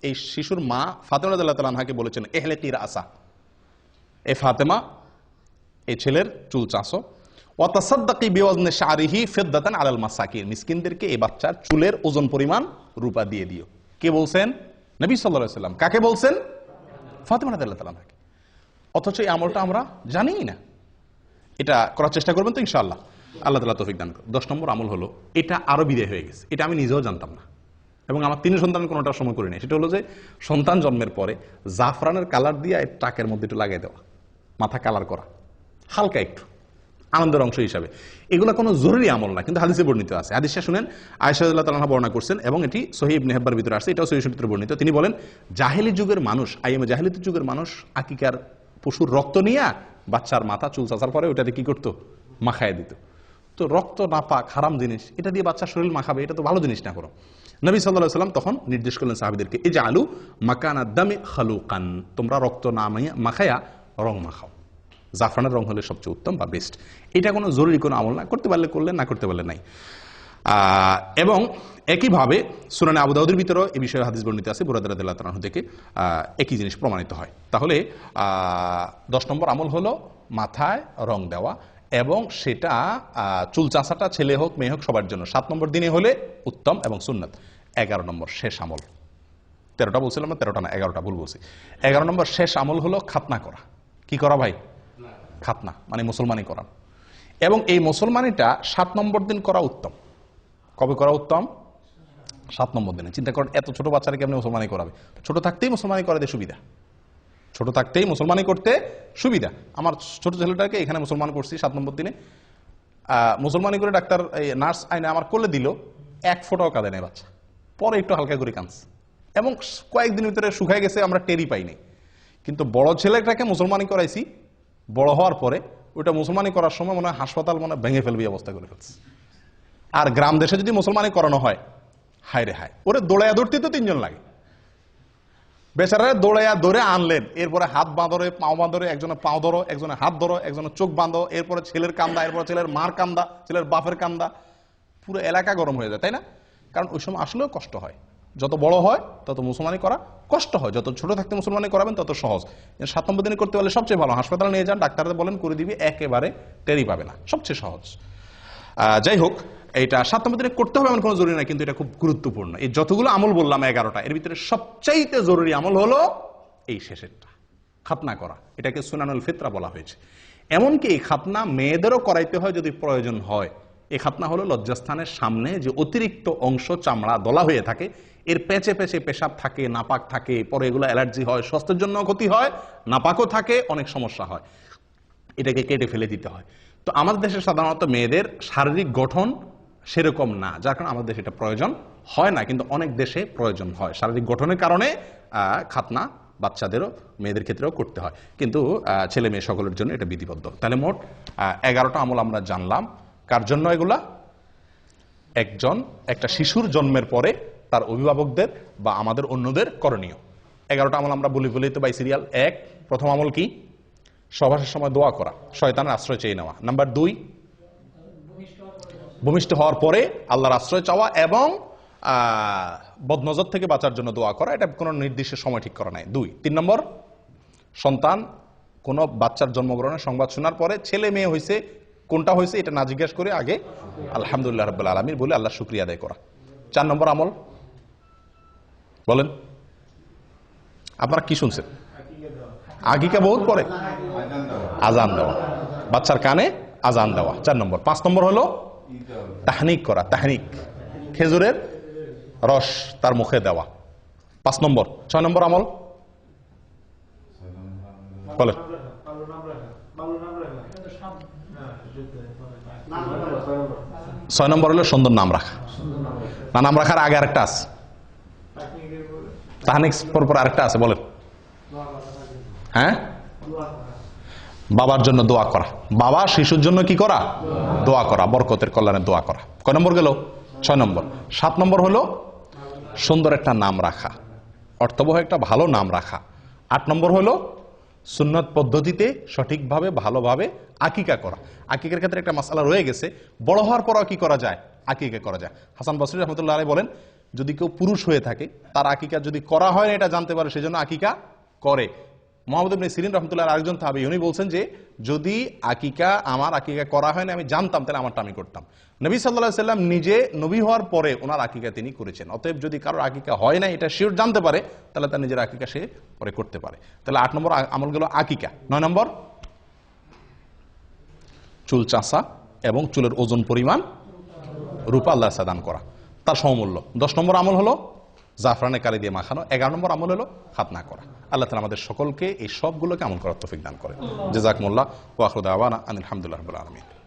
এই শিশুর মা ফাতেমা রাদিয়াল্লাহু তাআলা আনহাকে বলেছেন, ইহলিকি রাসা, এ ফাতেমা, এই ছেলের চুল চাঁচো, ওয়া তাসাদ্দাকি বিওয়াজনি শারিহি ফিদ্দাতান আলাল মাসাকিন, মিসকিনদেরকে এই বাচ্চার চুলের ওজন পরিমাণ রূপা দিয়ে দিও। কে বলছেন? নবী সাল্লাল্লাহু আলাইহি সাল্লাম। কাকে বলছেন? ফাতেমা রাদিয়াল্লাহু তাআলা আনহাকে। অথচ এই আমলটা আমরা জানিই না। এটা করার চেষ্টা করবেন তো ইনশাআল্লাহ, আল্লাহ তাআলা তৌফিক দান করুন। 10 নম্বর আমল হলো, এটা আরো বিদায় হয়ে গেছে, এটা আমি নিজেও জানতাম না, এবং আমার 3 সন্তান কোনোটার সময় করি নাই। সেটা হলো যে সন্তান জন্মের পরে জাফরানের কালার দিয়ে টাকের মধ্যে একটু লাগিয়ে দেওয়া, মাথা কালার করা, হালকা একটু আনন্দের অংশ হিসাবে। এগুলো কোনো জরুরি আমল না, কিন্তু হাদিসে বর্ণিত আছে। হাদিসটা শুনেন, আয়েশা রাদিয়াল্লাহু তাআলা বর্ণনা করছেন, এবং এটি সহিহ ইবনে হিব্বানের ভিতরে আসছে, এটাও সহিহ সূত্রে বর্ণিত। তিনি বলেন, জাহেলি যুগের মানুষ, আইয়ামে জাহেলিয়াতের যুগের মানুষ আকিকার পশুর রক্ত নিয়ে বাচ্চার মাথা চুল চাচার পরে ওটাতে কি করতো? মাখায় দিত। তো রক্ত নাপাক, হারাম জিনিস, এটা দিয়ে বাচ্চার শরীর মাখাবে, এটা তো ভালো জিনিস না। করো নবী সাল্লাল্লাহু আলাইহি ওয়াসাল্লাম তখন নির্দেশ করলেন সাহাবীদেরকে, ইজআলু মাকানাদ দামি খালুকান, তোমরা রক্ত না মাখায়া রং মাখাও। জাফরানের রং হলে সবচেয়ে উত্তম বা বেস্ট। এটা কোনো জরুরি কোনো আমল না, করতে পারলে করলেন, না করতে পারলে নাই। এবং একইভাবে সুনানে আবু দাউদের ভিতরেও এই বিষয়ে হাদিস বর্ণিত আছে, বুরায়দা রাদিয়াল্লাহু তাআলা থেকে একই জিনিস প্রমাণিত হয়। তাহলে 10 নম্বর আমল হলো মাথায় রং দেওয়া, এবং সেটা চুল চাঁচাটা ছেলে হোক মেয়ে হোক সবার জন্য 7 নম্বর দিনে হলে উত্তম এবং সুন্নাত। 11 নম্বর শেষ আমল, 13টা বলছিলাম না, 13টা না 11টা ভুল বলছি। 11 নম্বর শেষ আমল হলো খাতনা করা। কি করা ভাই? খাতনা মানে মুসলমানি করা। এবং এই মুসলমানিটা 7 নম্বর দিন করা উত্তম। কবে করা উত্তম? 7 নম্বর দিনে। চিন্তা করেন, এত ছোট বাচ্চারা কেমনে মুসলমানি করাবে? ছোট থাকতেই মুসলমানি করাতে সুবিধা, ছোট থাকতেই মুসলমানি করতে সুবিধা। আমার ছোট ছেলেটাকে এখানে মুসলমান করছি 7 নম্বর দিনে। মুসলমানি করে ডাক্তার নার্স আইনে আমার কোলে দিল, 1 ফোঁটাও কাঁদে নাই বাচ্চা। পরে একটু হালকা করে কাঁদছে, এবং কয়েকদিনের ভিতরে শুকায় গেছে, আমরা টেরই পাইনি। কিন্তু বড় ছেলেটাকে মুসলমানি করাইছি, বড় হওয়ার পরে ওইটা মুসলমানি করার সময় মনে হয় হাসপাতাল মনে ভেঙে ফেলবে অবস্থা করে ফেলছে। আর গ্রাম দেশে যদি মুসলমানি করানো হয়, হায় রে হায়, ওরে দৌড়ায় দৌড়তে তো 3 জন লাগে। বেচারারে ধরে আনলেন, এরপরে হাত বাঁধরে, পাও বাঁধরে, একজনে পাও ধরো, একজনে হাত ধরো, একজনে চোখ বাঁধো, এরপরে ছেলের কান্দা, এরপরে ছেলের মার কান্দা, ছেলের বাপের কান্দা, পুরো এলাকা গরম হয়ে যায়, তাই না? কারণ ওই সময় আসলেও কষ্ট হয়। যত বড় হয় তত মুসলমানি করা কষ্ট হয়, যত ছোট থাকতে মুসলমানি করাবেন তত সহজ। 7 নম্বর দিনে করতে পারলে সবচেয়ে ভালো। হাসপাতালে নিয়ে যান, ডাক্তারদের বলেন করে দিবি, একেবারে টেরি পাবে না, সবচেয়ে সহজ। যাই হোক, এইটা 7 নম্বর দিনে করতে হবে এমন কোনো জরুরি না, কিন্তু এটা খুব গুরুত্বপূর্ণ। এই যতগুলো আমল বললাম 11টা, এর ভিতরে সবচাইতে জরুরি আমল হলো এই শেষেরটা, খাতনা করা। এটাকে সুনানুল ফিতরা বলা হয়েছে। এমনকি এই খাতনা মেয়েদেরও করাইতে হয় যদি প্রয়োজন হয়। এই খাতনা হলো লজ্জাস্থানের সামনে যে অতিরিক্ত অংশ চামড়া দলা হয়ে থাকে, এর পেঁচে পেঁচে পেশাব থাকে, নাপাক থাকে, পরে এগুলো অ্যালার্জি হয়, স্বাস্থ্যের জন্য ক্ষতি হয়, নাপাকও থাকে, অনেক সমস্যা হয়, এটাকে কেটে ফেলে দিতে হয়। তো আমাদের দেশে সাধারণত মেয়েদের শারীরিক গঠন সেরকম না, যার কারণে আমাদের দেশে এটা প্রয়োজন হয় না, কিন্তু অনেক দেশে প্রয়োজন হয়। শারীরিক গঠনের কারণে খাতনা বাচ্চাদেরও, মেয়েদের ক্ষেত্রেও করতে হয়, কিন্তু ছেলে মেয়ে সকলের জন্য এটা বিধিবদ্ধ। তাহলে মোট 11টা আমল আমরা জানলাম। কার জন্য এগুলা? একটা শিশুর জন্মের পরে তার অভিভাবকদের বা আমাদের অন্যদের করণীয় 11টা আমল আমরা বলি তো বাই সিরিয়াল। প্রথম আমল কি? সহবাসের সময় দোয়া করা, শয়তানের আশ্রয় চেয়ে নেওয়া। নাম্বার 2, ভূমিষ্ঠ হওয়ার পরে আল্লাহর আশ্রয় চাওয়া এবং বদনজর থেকে বাঁচার জন্য দোয়া করা। এটা কোনো নির্দিষ্ট সময় ঠিক করা নাই। 2, 3 নম্বর, সন্তান কোন বাচ্চার জন্মগ্রহণের সংবাদ শোনার পরে ছেলে মেয়ে হয়েছে, কোনটা হয়েছে এটা না জিজ্ঞেস করে আগে আলহামদুলিল্লাহ রাব্বিল আলামিন বলে আল্লাহ শুকরিয়া আদায় করা। 4 নম্বর আমল বলেন, আপনারা কি শুনছেন? আকিকা বহুত পরে আজান দেওয়া, বাচ্চার কানে আজান দেওয়া 4 নম্বর। 5 নম্বর হলো তাহনিক করা, তাহনিক, খেজুরের রস তার মুখে দেওয়া 5 নম্বর। 6 নম্বর আমল বলেন। 6 নম্বর হলো সুন্দর নাম রাখা। না, নাম রাখার আগে আরেকটা আছে, তাহনিক পর আরেকটা আছে, বলেন। হ্যাঁ, বাবার জন্য দোয়া করা, বাবা শিশুর জন্য কি করা? দোয়া করা, বরকতের কল্যাণে দোয়া করা। কয় নম্বর গেল? 6 নম্বর। 7 নম্বর হলো সুন্দর একটা নাম রাখা, অর্থবহ একটা ভালো নাম রাখা। 8 নম্বর হলো সুন্নত পদ্ধতিতে সঠিকভাবে ভালোভাবে আকিকা করা। আকিকার ক্ষেত্রে একটা মাসালা রয়ে গেছে, বড় হওয়ার পরও কি করা যায়? আকিকা করা যায়। হাসান বসরি রহমতুল্লাহ আলাইহি বলেন, যদি কেউ পুরুষ হয়ে থাকে, তার আকিকা যদি করা হয় না এটা জানতে পারে, সেজন্য আকিকা করে। মুহাম্মদ ইবনে সিরিন রহমতুল্লাহ আরেকজন তাহাবী, উনি বলছেন যে যদি আমার আকিকা করা হয় না আমি জানতাম, তাহলে আমারটা আমি করতাম। নবী সাল্লাল্লাহু আলাইহি সাল্লাম নিজে নবী হওয়ার পরে ওনার আকিকা তিনি করেছেন। অতএব যদি কারোর আকিকা হয় না এটা শিওর জানতে পারে, তাহলে তার নিজের আকিকা সে পরে করতে পারে। তাহলে 8 নম্বর আমল গেল আকিকা। 9 নম্বর চুল চাঁচা এবং চুলের ওজন পরিমাণ রূপা আল্লাহ সাদান করা, তার সমমূল্য। 10 নম্বর আমল হলো জাফরানে কালি দিয়ে মাখানো। 11 নম্বর আমল হলো খাতনা করা। আল্লাহ তাআলা আমাদের সকলকে এই সবগুলোকে আমল করার তৌফিক দান করেন। জাযাকুমুল্লাহ ওয়া আখিরু দাওয়ানা আনিল হামদুলিল্লাহি রাব্বিল আলামিন।